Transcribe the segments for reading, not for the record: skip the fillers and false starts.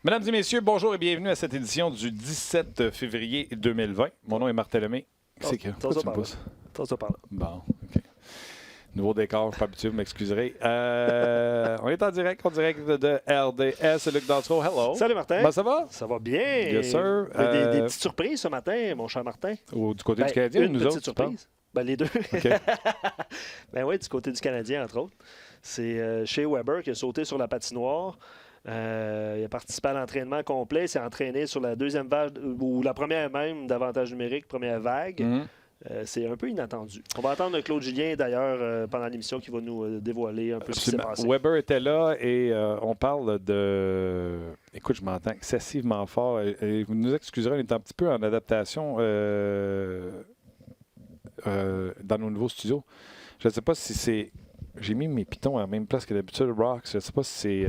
Mesdames et messieurs, bonjour et bienvenue à cette édition du 17 février 2020. Mon nom est Martin Lemay. C'est que pourquoi tu me pousses? Bon, OK. Nouveau décor, pas habitué, vous m'excuserez. On est en direct de RDS. Luc Dansereau, hello. Salut Martin. Ben, ça va? Ça va bien. Yes, sir. Des petites surprises ce matin, mon cher Martin. Du côté du Canadien ou nous autres? Surprise. Les deux. Okay. Ben oui, du côté du Canadien, entre autres. C'est Shea Weber qui a sauté sur la patinoire. Il a participé à l'entraînement complet. Il s'est entraîné sur la deuxième vague, ou la première même d'avantage numérique, première vague. Mm-hmm. C'est un peu inattendu. On va attendre Claude Julien, d'ailleurs, pendant l'émission, qui va nous dévoiler un peu ce qui s'est passé. Weber était là et on parle de... Écoute, je m'entends excessivement fort. Et vous nous excuserez, on est un petit peu en adaptation dans nos nouveaux studios. Je ne sais pas si c'est... J'ai mis mes pitons à la même place que d'habitude, Rocks. Je ne sais pas si c'est...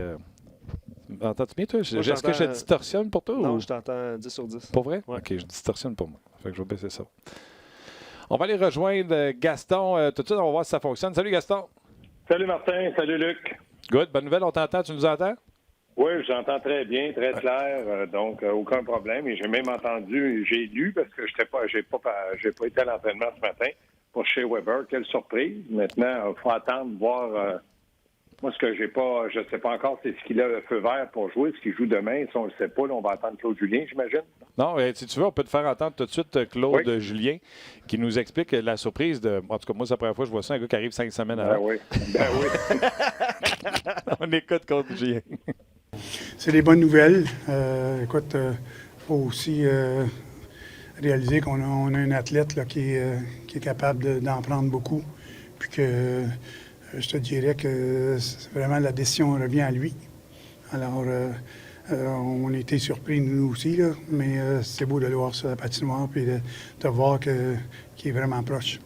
Entends-tu bien, toi? Est-ce que je distorsionne pour toi? Non, ou... je t'entends 10 sur 10. Pour vrai? Ouais. OK, je distorsionne pour moi. Fait que je vais baisser ça. On va aller rejoindre Gaston. Tout de suite, on va voir si ça fonctionne. Salut, Gaston. Salut, Martin. Salut, Luc. Good. Bonne nouvelle. On t'entend. Tu nous entends? Oui, j'entends très bien, très clair. Donc, aucun problème. Et j'ai même entendu, j'ai lu parce que j'ai pas été à l'entraînement ce matin pour Shea Weber. Quelle surprise. Maintenant, il faut attendre, voir... Moi, ce que je ne sais pas encore, c'est ce qu'il a le feu vert pour jouer, ce qu'il joue demain. Si on ne le sait pas, là, on va attendre Claude Julien, j'imagine. Non, si tu veux, on peut te faire entendre tout de suite Claude Julien, qui nous explique la surprise de... En tout cas, moi, c'est la première fois que je vois ça, un gars qui arrive 5 semaines avant. Ben oui. On écoute Claude Julien. C'est des bonnes nouvelles. Écoute, il faut aussi réaliser qu'on a un athlète là, qui est capable d'en prendre beaucoup. Puis que je te dirais que vraiment la décision revient à lui. Alors, on a été surpris, nous aussi, là, mais c'est beau de le voir sur la patinoire et de voir qu'il est vraiment proche.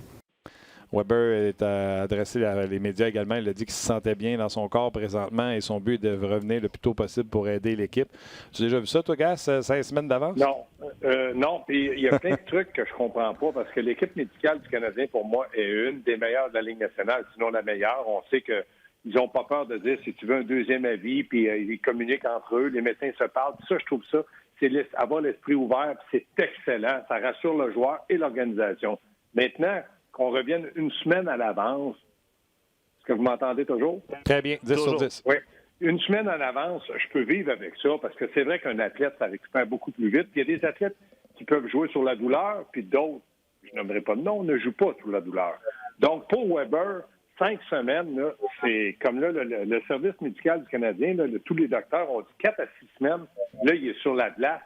Weber est adressé à les médias également. Il a dit qu'il se sentait bien dans son corps présentement et son but est de revenir le plus tôt possible pour aider l'équipe. Tu as déjà vu ça, toi, Gas, 5 semaines d'avance? Non. Puis il y a plein de trucs que je comprends pas parce que l'équipe médicale du Canadien, pour moi, est une des meilleures de la Ligue nationale, sinon la meilleure. On sait qu'ils n'ont pas peur de dire si tu veux un deuxième avis, puis ils communiquent entre eux, les médecins se parlent. Ça, je trouve ça, c'est avoir l'esprit ouvert, puis c'est excellent. Ça rassure le joueur et l'organisation. Maintenant, qu'on revienne une semaine à l'avance. Est-ce que vous m'entendez toujours? Très bien, 10 sur 10. Oui. Une semaine en avance, je peux vivre avec ça parce que c'est vrai qu'un athlète, ça récupère beaucoup plus vite. Puis il y a des athlètes qui peuvent jouer sur la douleur, puis d'autres, je n'aimerais pas de nom, ne jouent pas sur la douleur. Donc, pour Weber, 5 semaines, là, c'est comme là, le service médical du Canadien, là, tous les docteurs ont dit 4 à 6 semaines. Là, il est sur la glace.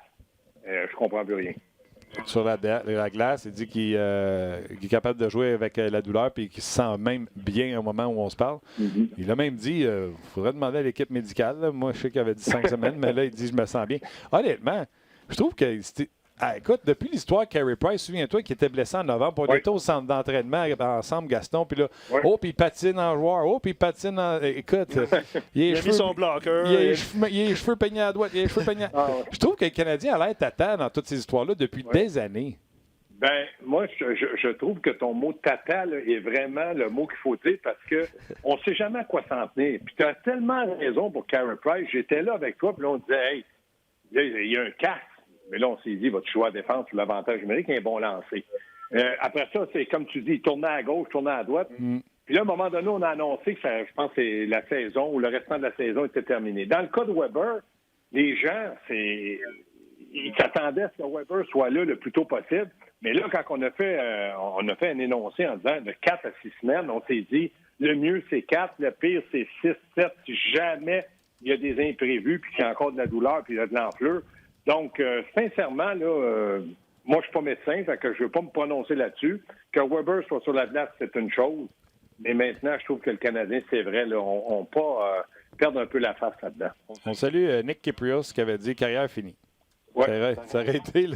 Je comprends plus rien. Sur la glace, il dit qu'il est capable de jouer avec la douleur et qu'il se sent même bien au moment où on se parle. Mm-hmm. Il a même dit il faudrait demander à l'équipe médicale. Là. Moi, je sais qu'il avait dit 5 semaines, mais là, il dit je me sens bien. Honnêtement, je trouve que écoute, depuis l'histoire Carey Price, souviens-toi qu'il était blessé en novembre. On était au centre d'entraînement ensemble, Gaston, puis là, puis il patine en joueur, puis il patine en... Écoute, il a mis son bloqueur. Il a les cheveux peignés à droite, Je trouve que le Canadien a l'air tata dans toutes ces histoires-là depuis des années. Ben, moi, je trouve que ton mot tata là, est vraiment le mot qu'il faut dire parce que on sait jamais à quoi s'en tenir. Puis tu as tellement raison pour Carey Price. J'étais là avec toi, puis là, on disait, hey, il y a un casque. Mais là, on s'est dit, votre choix à défense sur l'avantage numérique, un bon lancer. Après ça, c'est comme tu dis, il tournait à gauche, tournait à droite. Mm. Puis là, à un moment donné, on a annoncé que je pense que c'est la saison ou le restant de la saison était terminé. Dans le cas de Weber, les gens, ils s'attendaient à ce que Weber soit là le plus tôt possible. Mais là, quand on a fait un énoncé en disant de 4 à 6 semaines, on s'est dit, le mieux, c'est 4, le pire, c'est 6, 7. Si jamais il y a des imprévus, puis qu'il y a encore de la douleur, puis il y a de l'enflure. Donc, sincèrement, là, moi, je suis pas médecin, fait que je veux pas me prononcer là-dessus. Que Weber soit sur la glace, c'est une chose. Mais maintenant, je trouve que le Canadien, c'est vrai, là, on pas perdre un peu la face là-dedans. On salue Nick Kiprios qui avait dit « carrière finie ». Ouais. Ça aurait été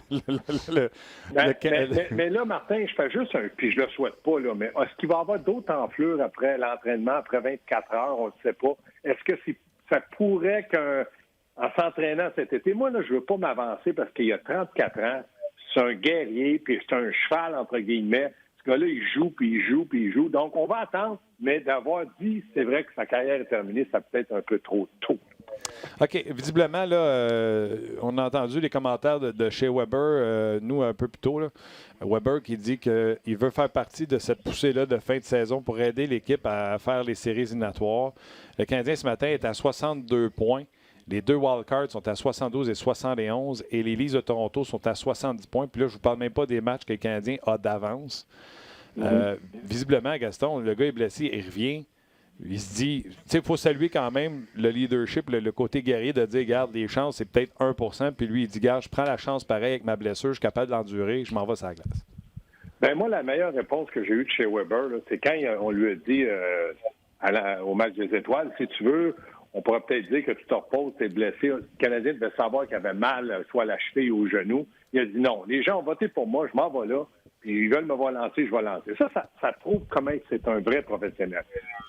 mais là, Martin, je fais juste puis je le souhaite pas, là, mais est-ce qu'il va y avoir d'autres enflures après l'entraînement, après 24 heures? On ne sait pas. Est-ce que ça pourrait en s'entraînant cet été, moi, là, je veux pas m'avancer parce qu'il a 34 ans, c'est un guerrier, puis c'est un cheval, entre guillemets. Ce gars-là, il joue, puis il joue, puis il joue. Donc, on va attendre, mais d'avoir dit, c'est vrai que sa carrière est terminée, ça peut être un peu trop tôt. OK. Visiblement, là, on a entendu les commentaires de chez Weber, nous, un peu plus tôt. Là. Weber qui dit qu'il veut faire partie de cette poussée-là de fin de saison pour aider l'équipe à faire les séries éliminatoires. Le Canadien, ce matin, est à 62 points. Les deux wildcards sont à 72 et 71 et les Leafs de Toronto sont à 70 points. Puis là, je ne vous parle même pas des matchs que le Canadien a d'avance. Visiblement, Gaston, le gars est blessé, il revient. Il se dit, tu sais, il faut saluer quand même le leadership, le côté guerrier de dire, regarde, les chances, c'est peut-être 1 Puis lui, il dit, regarde, je prends la chance pareil avec ma blessure, je suis capable d'endurer, je m'en vais sur la glace. Ben moi, la meilleure réponse que j'ai eue de chez Weber, là, c'est quand on lui a dit au match des étoiles, si tu veux, on pourrait peut-être dire que tu te reposes, tu es blessé. Le Canadien devait savoir qu'il avait mal, soit à la cheville ou au genou. Il a dit non, les gens ont voté pour moi, je m'en vais là. Puis ils veulent me voir lancer, je vais lancer. Ça prouve comment c'est un vrai professionnel.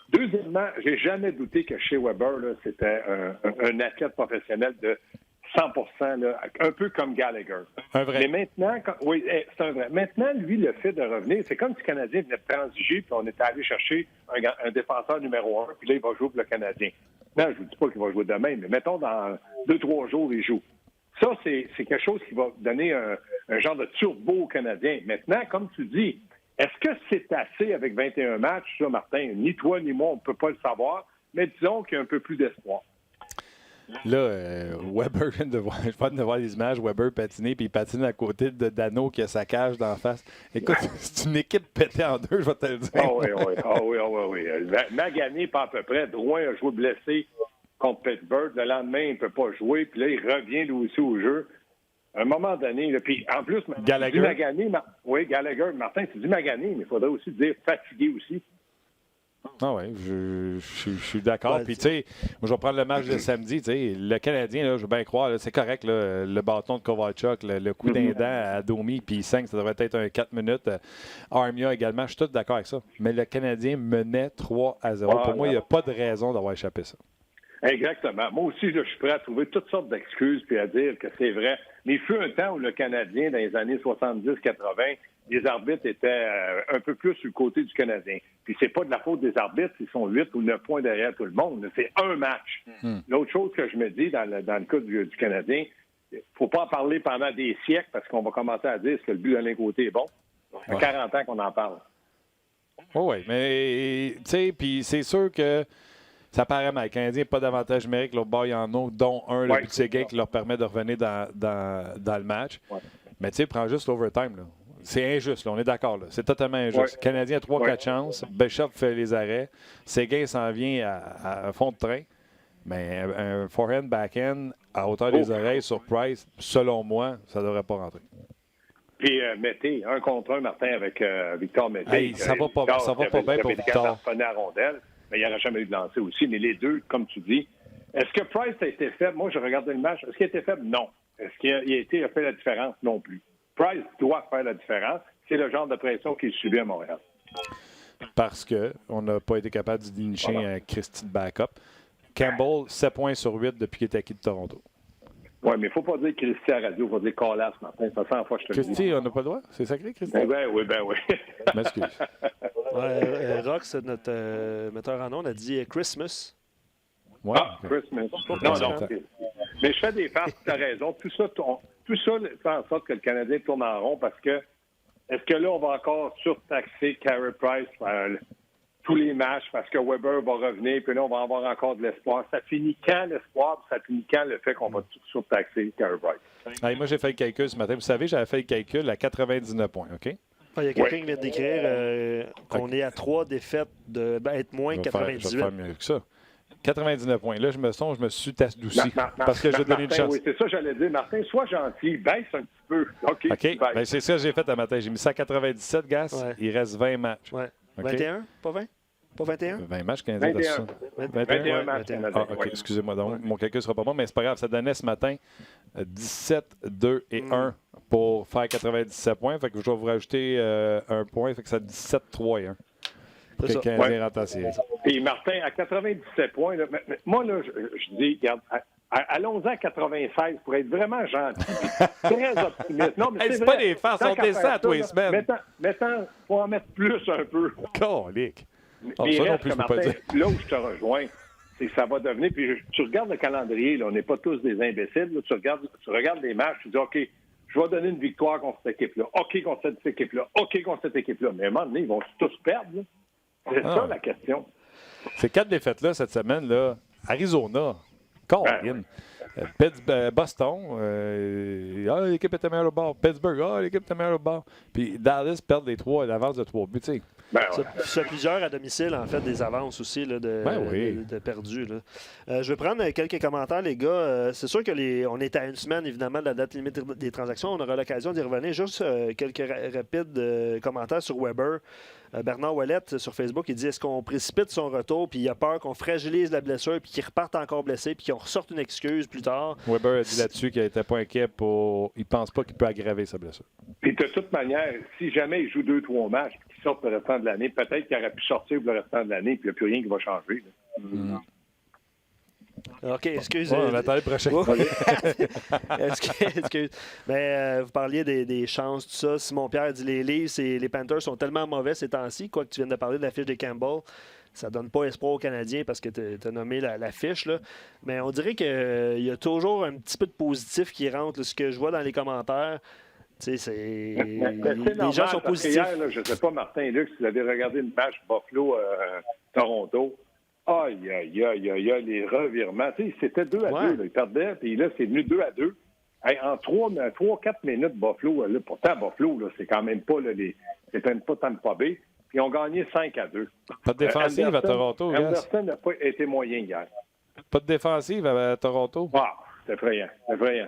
Deuxièmement, j'ai jamais douté que chez Weber, là, c'était un athlète professionnel de 100 là, un peu comme Gallagher. Un vrai. Mais maintenant, oui, c'est un vrai. Maintenant, lui, le fait de revenir, c'est comme si le Canadien venait de transiger, puis on était allé chercher un défenseur numéro 1, puis là, il va jouer pour le Canadien. Non, je ne vous dis pas qu'il va jouer demain, mais mettons dans 2-3 jours, il joue. Ça, c'est quelque chose qui va donner un genre de turbo au Canadien. Maintenant, comme tu dis, est-ce que c'est assez avec 21 matchs, ça, Martin? Ni toi ni moi, on ne peut pas le savoir, mais disons qu'il y a un peu plus d'espoir. Là, Weber vient de voir, je viens de voir les images, Weber patiner, puis il patine à côté de Dano qui a sa cage d'en face. Écoute, c'est une équipe pétée en deux, je vais te le dire. Oui. Magané, pas à peu près. Drouin a joué blessé contre Pittsburgh. Le lendemain, il ne peut pas jouer. Puis là, il revient lui aussi au jeu. À un moment donné, puis en plus, Gallagher. Magané, Gallagher, Martin, tu dis Magané, mais il faudrait aussi dire fatigué aussi. Ah oui, je suis d'accord. Ouais, puis, tu sais, moi, je vais prendre le match de samedi. Tu sais, le Canadien, là, je veux bien croire, là, c'est correct, là, le bâton de Kovalchuk, le coup d'un dent à Domi, puis 5, ça devrait être un 4 minutes. Armia également, je suis tout d'accord avec ça. Mais le Canadien menait 3-0. Pour moi, il n'y a pas de raison d'avoir échappé ça. Exactement. Moi aussi, là, je suis prêt à trouver toutes sortes d'excuses puis à dire que c'est vrai. Mais il fut un temps où le Canadien, dans les années 70-80, les arbitres étaient un peu plus sur le côté du Canadien. Puis c'est pas de la faute des arbitres, ils sont 8 ou 9 points derrière tout le monde. C'est un match. L'autre chose que je me dis dans le cas du Canadien, il ne faut pas en parler pendant des siècles parce qu'on va commencer à dire que le but de l'un côté est bon. Ça fait 40 ans qu'on en parle. Oui, mais tu sais, puis c'est sûr que ça paraît mal. Le Canadien n'a pas d'avantage numérique. L'autre bord, il y en a, dont un, le but de Seguin, qui leur permet de revenir dans le match. Ouais. Mais tu sais, prends juste l'overtime. Là. C'est injuste, là, on est d'accord. Là. C'est totalement injuste. Ouais. Le Canadien a 3-4 chances. Bishop fait les arrêts. Seguin s'en vient à fond de train. Mais un forehand, backhand, à hauteur des oreilles sur Price, selon moi, ça ne devrait pas rentrer. Puis Mété, 1 contre 1, Martin, avec Victor Mété. Hey, ça va pas bien pour Victor. À rondelle. Mais il n'y aurait jamais eu de lancer aussi. Mais les deux, comme tu dis, est-ce que Price a été faible? Moi, j'ai regardé le match. Est-ce qu'il a été faible? Non. Est-ce qu'il a fait la différence? Non plus. Price doit faire la différence. C'est le genre de pression qu'il subit à Montréal. Parce qu'on n'a pas été capable de dénicher un Christy de backup. Campbell, 7 points sur 8 depuis qu'il est acquis de Toronto. Oui, mais il ne faut pas dire Christy à la radio. Il faut dire Colas, Martin. Ça 100 fois, je te le dis. Christy, on n'a pas le droit? C'est sacré, Christy? Ben oui. Je m'excuse. Rox, notre metteur en ondes, a dit Christmas. Ouais, Christmas. Non. Mais je fais des farces, tu as raison. Tout ça fait en sorte que le Canadien tourne en rond parce que est-ce que là, on va encore surtaxer Carey Price tous les matchs parce que Weber va revenir, puis là, on va avoir encore de l'espoir. Ça finit quand l'espoir, ça finit quand le fait qu'on va surtaxer Carey Price? Moi, j'ai fait le calcul ce matin. Vous savez, j'avais fait le calcul à 99 points, OK? Il y a quelqu'un qui vient de décrire qu'on est à 3 défaites d'être moins 98. Je vais faire mieux que ça. 99 points. Là, je me suis adouci parce que j'ai donné une chance. Oui, c'est ça que j'allais dire. Martin, sois gentil. Baisse un petit peu. OK. Ben, c'est ça que j'ai fait à matin. J'ai mis ça à 97, Gas. Ouais. Il reste 20 matchs. Ouais. Okay. 21? Pas 20? Pas 21? 20 matchs, Canadien. 21 matchs, Canadien. OK, excusez-moi. Donc, mon calcul ne sera pas bon, mais c'est pas grave. Ça donnait ce matin 17, 2 et 1 pour faire 97 points. Fait que je vais vous rajouter un point. Fait que ça 17, 3 et 1. Le Canadien rentre en série. Puis Martin, à 97 points, là, moi, là, je dis, regarde, allons-en à 96 pour être vraiment gentil. Très optimiste. Non, mais c'est pas des farces, on descend à tous les semaines. Mettons, faut en mettre plus un peu. Colique. Mais reste que, Martin, là où je te rejoins, c'est que ça va devenir... Puis tu regardes le calendrier, là, on n'est pas tous des imbéciles. Là, tu regardes les matchs, tu dis, OK, je vais donner une victoire contre cette équipe-là. OK, contre cette équipe-là. OK, contre cette équipe-là. Mais à un moment donné, ils vont tous perdre. Là. C'est ça la question. Ces 4 défaites-là, cette semaine, là, Arizona, Colin, Boston, l'équipe était meilleure au bord. Pittsburgh, l'équipe était meilleure au bord. Puis Dallas perd l'avance de 3 buts. Ça, plusieurs à domicile, en fait, des avances aussi là, de perdus. Je vais prendre quelques commentaires, les gars. C'est sûr que on est à une semaine, évidemment, de la date limite des transactions. On aura l'occasion d'y revenir. Juste quelques rapides commentaires sur Weber. Bernard Ouellette, sur Facebook, il dit, est-ce qu'on précipite son retour, puis il a peur qu'on fragilise la blessure, puis qu'il reparte encore blessé, puis qu'on ressorte une excuse plus tard? Weber a dit là-dessus qu'il n'était pas inquiet il pense pas qu'il peut aggraver sa blessure. Puis de toute manière, si jamais il joue 2-3 matchs, puis qu'il sorte le restant de l'année, peut-être qu'il aurait pu sortir pour le restant de l'année, puis il n'y a plus rien qui va changer. OK, excusez. On attend le prochain. Excuse. Mais vous parliez des chances, tout ça. Simon-Pierre dit les Panthers sont tellement mauvais ces temps-ci. Quoi que tu viennes de parler de la fiche des Campbell, ça donne pas espoir aux Canadiens parce que tu as nommé la fiche. Là. Mais on dirait qu'il y a toujours un petit peu de positif qui rentre. Là, ce que je vois dans les commentaires, c'est les gens sont positifs. Hier, là, je ne sais pas, Martin et Luc, si vous avez regardé une match Buffalo-Toronto, aïe, les revirements. C'était 2-2. Là, ils perdaient, puis là, c'est venu 2-2. Hey, en 3-4 minutes, Buffalo, là, pourtant, Buffalo, là, c'est quand même pas c'est même pas Tampa Bay. Puis ils ont gagné 5-2. Pas de défensive à Toronto, Anderson n'a pas été moyen hier. Pas de défensive à Toronto? Ah, c'est effrayant.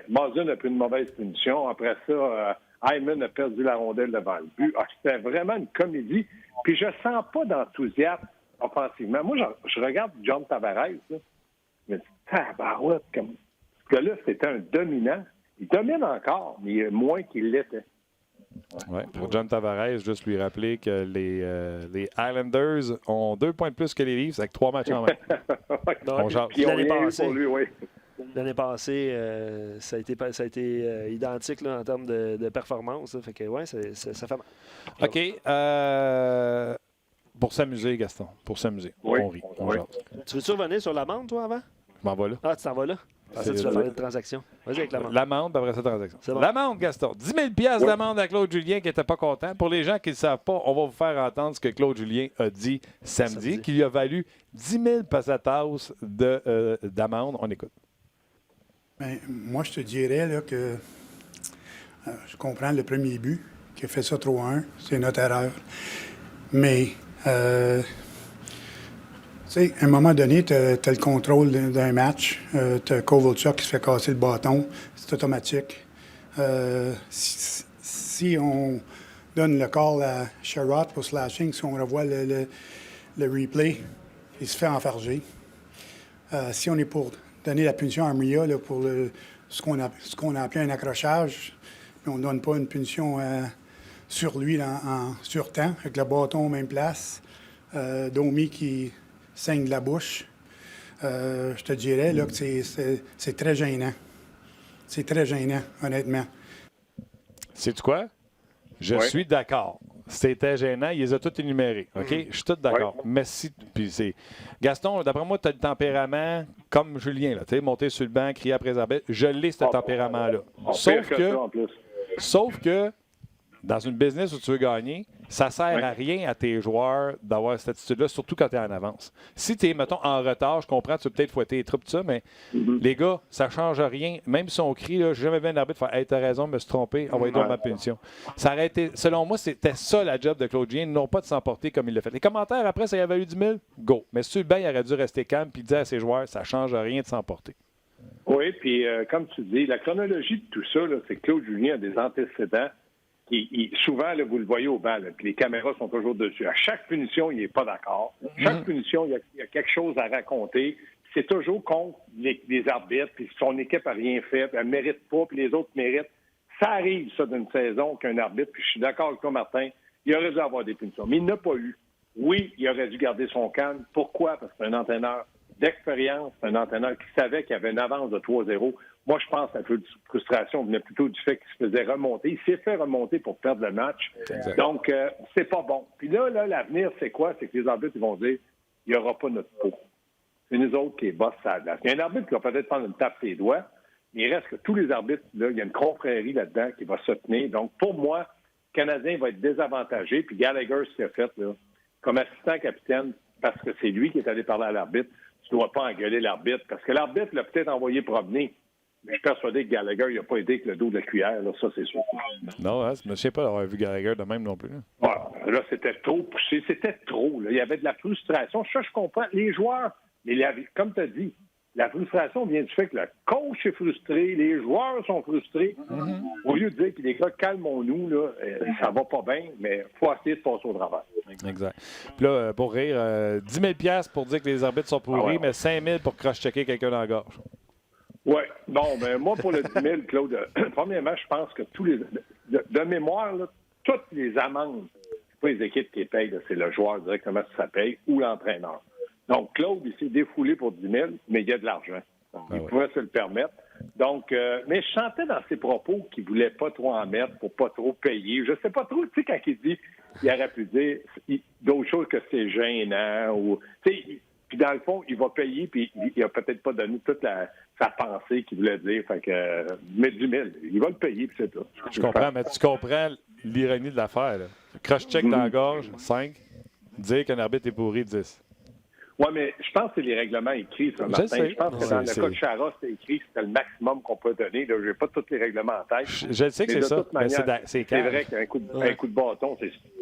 Mazin a pris une mauvaise punition. Après ça, Hyman a perdu la rondelle devant le but. Ah, c'était vraiment une comédie. Puis je sens pas d'enthousiasme offensivement. Moi, je regarde John Tavares. Là. Je me dis, tabarouette, comme... Ce gars-là, c'était un dominant. Il domine encore, mais il est moins qu'il l'était. Ouais, pour John Tavares, juste lui rappeler que les Islanders ont 2 points de plus que les Leafs avec 3 matchs en main. L'année passée, ça a été identique là, en termes de performance. Là. Fait que, ouais, ça fait mal. OK. Pour s'amuser, Gaston. Pour s'amuser. Oui. On rit. On jase. Tu veux-tu revenir sur l'amende, toi, avant? Je m'en vais là. Ah, tu t'en vas là? Tu vas parler de transaction. Vas-y avec l'amende. L'amende, après cette transaction. Bon. L'amende, Gaston. 10 000 d'amende à Claude Julien qui n'était pas content. Pour les gens qui ne le savent pas, on va vous faire entendre ce que Claude Julien a dit samedi. Qui lui a valu 10 000 pesetas d'amende. On écoute. Bien, moi, je te dirais là, que je comprends le premier but, qui a fait ça 3-1. C'est notre erreur. Mais... tu sais, à un moment donné, tu as le contrôle d'un match. Tu as Kovalchuk qui se fait casser le bâton. C'est automatique. Si on donne le call à Sherrod pour slashing, si on revoit le replay, il se fait enfarger. Si on est pour donner la punition à Mria là, pour ce qu'on a appelé un accrochage, mais on ne donne pas une punition sur lui sur temps, avec le bâton aux mêmes places. Domi qui saigne de la bouche. Je te dirais là, que c'est très gênant. C'est très gênant, honnêtement. Sais-tu quoi? Je suis d'accord. C'était gênant. Il les a tous énumérés. OK? Je suis tout d'accord. Mais si. Puis c'est. Gaston, d'après moi, tu as le tempérament comme Julien, là. Tu sais, monter sur le banc, crier après arbitre. Je l'ai, ce tempérament-là. Sauf que, dans une business où tu veux gagner, ça sert à rien à tes joueurs d'avoir cette attitude-là, surtout quand tu es en avance. Si tu es, mettons, en retard, je comprends, tu peux peut-être fouetter les troupes, tout ça, mais les gars, ça ne change rien. Même si on crie, j'ai jamais vu un arbitre faire « Hey, t'as raison, je me suis trompé, on va y donner ma punition ». Ça aurait été, selon moi, c'était ça la job de Claude Julien, non pas de s'emporter comme il l'a fait. Les commentaires, après, ça y avait eu 10 000, go. Mais sur le banc, il aurait dû rester calme et dire à ses joueurs « Ça ne change rien de s'emporter ». Oui, puis comme tu dis, la chronologie de tout ça, c'est que Claude Julien a des antécédents. Souvent, là, vous le voyez au banc, là, puis les caméras sont toujours dessus. À chaque punition, il n'est pas d'accord. Chaque punition, il y a quelque chose à raconter. C'est toujours contre les arbitres, puis son équipe n'a rien fait, puis elle ne mérite pas, puis les autres méritent. Ça arrive, ça, d'une saison, qu'un arbitre, puis je suis d'accord avec toi, Martin, il aurait dû avoir des punitions. Mais il n'a pas eu. Oui, il aurait dû garder son calme. Pourquoi? Parce que c'est un entraîneur d'expérience, c'est un entraîneur qui savait qu'il y avait une avance de 3-0. Moi, je pense que la frustration venait plutôt du fait qu'il se faisait remonter. Il s'est fait remonter pour perdre le match. Exact. Donc, c'est pas bon. Puis là, l'avenir, c'est quoi? C'est que les arbitres ils vont dire il n'y aura pas notre peau. c'est nous autres qui est boss à la glace. Il y a un arbitre qui va peut-être prendre une tape ses doigts, mais il reste que tous les arbitres, là, il y a une confrérie là-dedans qui va se tenir. Donc, pour moi, le Canadien va être désavantagé. Puis Gallagher, ce qu'il a fait, là, comme assistant capitaine, parce que c'est lui qui est allé parler à l'arbitre, tu ne dois pas engueuler l'arbitre. Parce que l'arbitre l'a peut-être envoyé promener. Mais je suis persuadé que Gallagher, il n'a pas aidé avec le dos de la cuillère. Là, ça, c'est sûr. Non, hein, je ne sais pas d'avoir vu Gallagher de même non plus. Là, c'était trop poussé. C'était trop. Là. Il y avait de la frustration. Ça, je comprends. Les joueurs, comme tu as dit, la frustration vient du fait que le coach est frustré, les joueurs sont frustrés. Mm-hmm. Au lieu de dire que les gars, calmons-nous, là, ça va pas bien, mais il faut essayer de passer au travers. Exact. Puis là, pour rire, 10 000 $ pour dire que les arbitres sont pourris, mais 5 000 pour cross-checker quelqu'un dans la gorge. Oui. Bon, mais moi, pour le 10 000, Claude, premièrement, je pense que tous les... De mémoire, là, toutes les amendes, c'est pas les équipes qui payent, là, c'est le joueur directement qui ça paye ou l'entraîneur. Donc, Claude, il s'est défoulé pour 10 000, mais il y a de l'argent. Il pouvait se le permettre. Donc, mais je sentais dans ses propos qu'il ne voulait pas trop en mettre pour pas trop payer. Je sais pas trop, tu sais, quand il dit, il aurait pu dire d'autres choses que c'est gênant ou, tu sais, puis dans le fond, il va payer, puis il n'a peut-être pas donné toute sa pensée qu'il voulait dire. Fait que, mais 10 000, il va le payer, puis c'est tout. Je comprends, mais tu comprends l'ironie de l'affaire, là. Cross-check dans la gorge, 5. Dire qu'un arbitre est pourri, 10. Oui, mais je pense que c'est les règlements écrits, ça, Martin. Je pense que dans le cas de Chara, c'était écrit que c'était le maximum qu'on peut donner. Je n'ai pas tous les règlements en tête. Je sais que c'est ça, mais c'est vrai qu'un coup de bâton,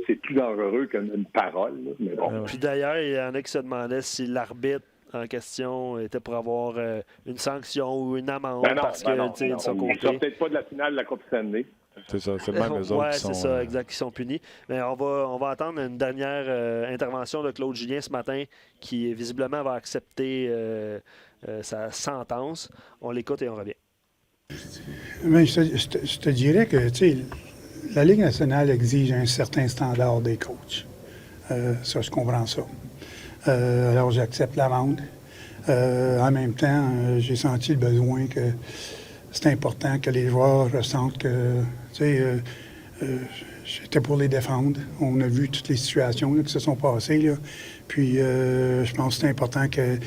c'est plus dangereux qu'une parole. Là, mais bon. Puis d'ailleurs, il y en a qui se demandaient si l'arbitre en question était pour avoir une sanction ou une amende parce que, tu sais, de son côté... Il ne sort peut-être pas de la finale de la Coupe Stanley. C'est ça, c'est le même eux autres qui sont... Oui, c'est ça, exact, qui sont punis. Mais on va attendre une dernière intervention de Claude Julien ce matin qui, visiblement, va accepter sa sentence. On l'écoute et on revient. Mais je te dirais que, tu sais, la Ligue nationale exige un certain standard des coachs. Ça, je comprends ça. Alors, j'accepte l'amende. En même temps, j'ai senti le besoin que c'est important que les joueurs ressentent que, tu sais, j'étais pour les défendre. On a vu toutes les situations là, qui se sont passées. Là. Puis, je pense que c'est important que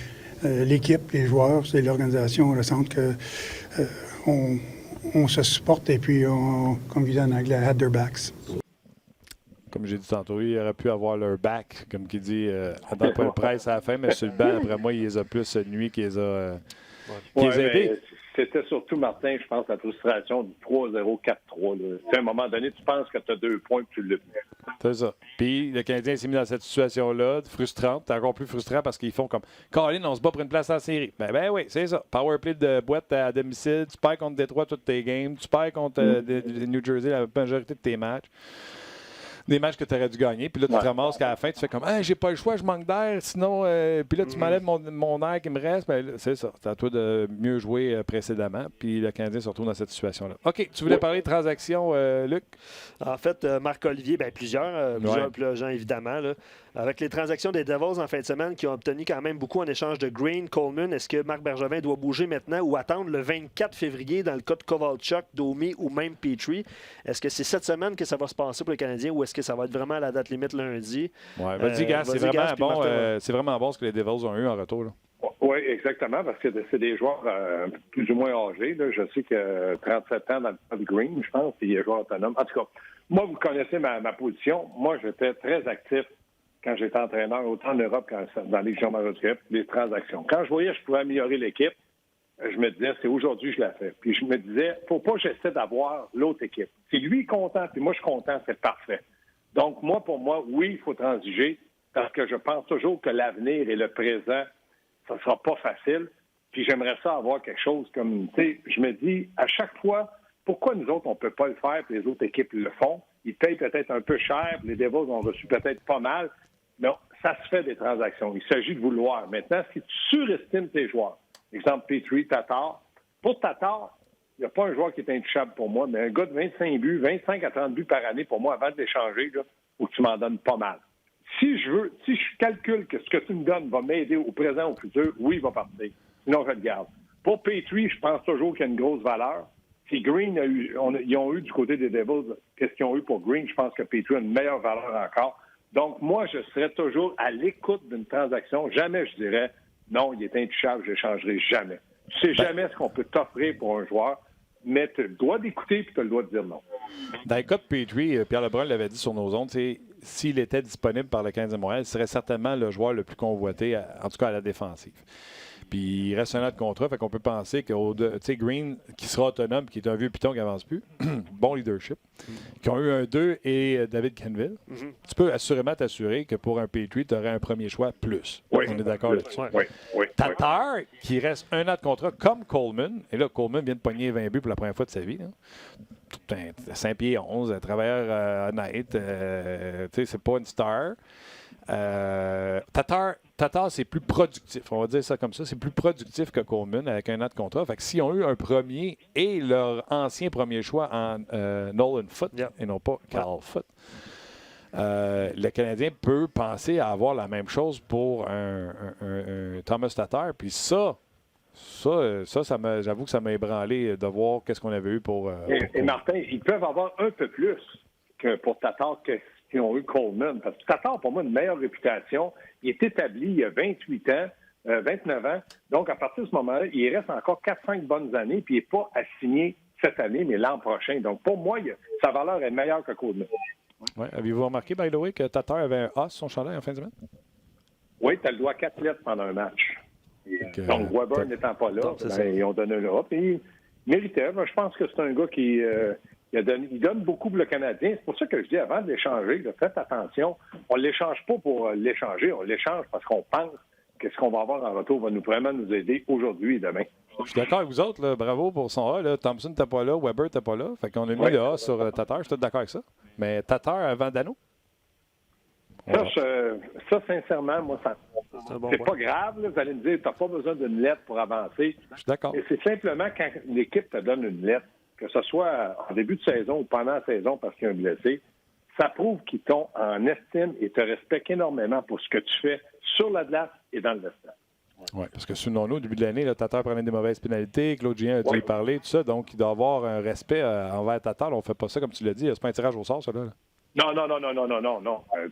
l'équipe, les joueurs et l'organisation ressentent que on se supporte et puis, comme ils disent en anglais, had their backs. Comme j'ai dit tantôt, il aurait pu avoir leur back, comme qui dit, dans le point de presse à la fin, mais sur le banc, après moi, il les a plus nuit qu'il les a aidés. C'était surtout, Martin, je pense, la frustration du 3-0, 4-3. À un moment donné, tu penses que tu as 2 points et tu l'as. C'est ça. Puis le Canadien s'est mis dans cette situation-là, frustrante. C'est encore plus frustrant parce qu'ils font comme Colin, on se bat pour une place en série. Ben oui, c'est ça. Powerplay de boîte à domicile. Tu perds contre Détroit toutes tes games. Tu perds contre New Jersey la majorité de tes matchs. Des matchs que tu aurais dû gagner. Puis là, tu te ramasses qu'à la fin, tu fais comme j'ai pas le choix, je manque d'air. Sinon, puis là, tu m'enlèves mon air qui me reste. Ben, c'est ça. C'est à toi de mieux jouer précédemment. Puis le Canadien se retrouve dans cette situation-là. OK. Tu voulais parler de transactions, Luc? En fait, Marc-Olivier, plusieurs gens, évidemment. Là. Avec les transactions des Devils en fin de semaine qui ont obtenu quand même beaucoup en échange de Green, Coleman, est-ce que Marc Bergevin doit bouger maintenant ou attendre le 24 février dans le cas de Kovalchuk, Domi ou même Petrie? Est-ce que c'est cette semaine que ça va se passer pour les Canadiens ou est-ce que ça va être vraiment à la date limite lundi? Oui, vas-y, Gas, c'est vraiment bon. C'est vraiment bon ce que les Devils ont eu en retour. Là. Oui, exactement, parce que c'est des joueurs plus ou moins âgés. Là. Je sais que 37 ans dans le cas de Green, je pense, il est joueur autonome. En tout cas, moi, vous connaissez ma position. Moi, j'étais très actif quand j'étais entraîneur, autant en Europe qu'en dans les Légion majeure d'équipe, les transactions. Quand je voyais que je pouvais améliorer l'équipe, je me disais, c'est aujourd'hui que je la fais. Puis je me disais, faut pas que j'essaie d'avoir l'autre équipe. Si lui est content, puis moi je suis content, c'est parfait. Donc, pour moi, oui, il faut transiger, parce que je pense toujours que l'avenir et le présent, ça sera pas facile. Puis j'aimerais ça avoir quelque chose comme, tu sais, je me dis, à chaque fois, pourquoi nous autres, on peut pas le faire, puis les autres équipes le font? Ils payent peut-être un peu cher, les Devils ont reçu peut-être pas mal. Non, ça se fait des transactions. Il s'agit de vouloir. Maintenant, si tu surestimes tes joueurs, exemple Petrie, Tatar, pour Tatar, il n'y a pas un joueur qui est intouchable pour moi, mais un gars de 25 buts, 25 à 30 buts par année pour moi, avant de l'échanger, il faut que tu m'en donnes pas mal. Si je calcule que ce que tu me donnes va m'aider au présent, au futur, oui, il va partir. Sinon, je le garde. Pour Petrie, je pense toujours qu'il y a une grosse valeur. Si Green ils ont eu du côté des Devils, qu'est-ce qu'ils ont eu pour Green, je pense que Petrie a une meilleure valeur encore. Donc, moi, je serais toujours à l'écoute d'une transaction. Jamais je dirais, non, il est intouchable, je ne l'échangerai jamais. Tu sais jamais ce qu'on peut t'offrir pour un joueur, mais tu as le droit d'écouter et tu as le droit de dire non. Dans le cas de Petrie, Pierre Lebrun l'avait dit sur nos ondes, s'il était disponible par le Canadien de Montréal, il serait certainement le joueur le plus convoité, en tout cas à la défensive. Puis il reste un an de contrat, fait qu'on peut penser que Green, qui sera autonome, qui est un vieux piton qui n'avance plus, bon leadership, qui ont eu un 2 et David Kenville, tu peux assurément t'assurer que pour un Petrie, tu aurais un premier choix plus. Oui. On est d'accord là-dessus. Oui. Tatar, qui reste un an de contrat comme Coleman, et là, Coleman vient de pogner 20 buts pour la première fois de sa vie. Là. Tout un 5 pieds 11, un travailleur honnête, c'est pas une star. Tatar, c'est plus productif. On va dire ça comme ça. C'est plus productif que Coleman avec un an de contrat. Fait que s'ils ont eu un premier et leur ancien premier choix en Nolan Foote et non pas Carl Foote, le Canadien peut penser à avoir la même chose pour un Thomas Tatar. Puis j'avoue que ça m'a ébranlé de voir qu'est-ce qu'on avait eu pour et Martin, ils peuvent avoir un peu plus que pour Tatar qu'ils ont eu Coleman. Parce que Tatar, pour moi, une meilleure réputation. Il est établi il y a 28 ans, 29 ans. Donc, à partir de ce moment-là, il reste encore 4-5 bonnes années, puis il n'est pas assigné cette année, mais l'an prochain. Donc, pour moi, sa valeur est meilleure que Coleman. Ouais. Avez-vous remarqué, by the way, que Tatar avait un A sur son chandail en fin de semaine? Oui, tu as le droit à 4 lettres pendant un match. Donc, Weber n'étant pas là, ils ont donné le A. Puis, il méritait. Moi, je pense que c'est un gars qui... il donne beaucoup pour le Canadien. C'est pour ça que je dis, avant de l'échanger, faites attention. On ne l'échange pas pour l'échanger. On l'échange parce qu'on pense que ce qu'on va avoir en retour va vraiment nous aider aujourd'hui et demain. Je suis d'accord avec vous autres. Là. Bravo pour son A. Là. Thompson n'était pas là. Weber n'était pas là. Fait qu'on a mis le A sur Tatar. Je suis tout d'accord avec ça. Mais Tatar avant Dano? Ça, sincèrement, moi, c'est pas grave. Là. Vous allez me dire, tu n'as pas besoin d'une lettre pour avancer. Je suis d'accord. Et c'est simplement quand l'équipe te donne une lettre, que ce soit en début de saison ou pendant la saison parce qu'il y a un blessé, ça prouve qu'ils t'ont en estime et te respectent énormément pour ce que tu fais sur la glace et dans le vestiaire. Oui, parce que souvenons-nous, au début de l'année, Tatar prenait des mauvaises pénalités, Claude Julien a dû y parler, tout ça, donc il doit avoir un respect envers Tatar. On ne fait pas ça comme tu l'as dit, c'est pas un tirage au sort, ça, là. Non.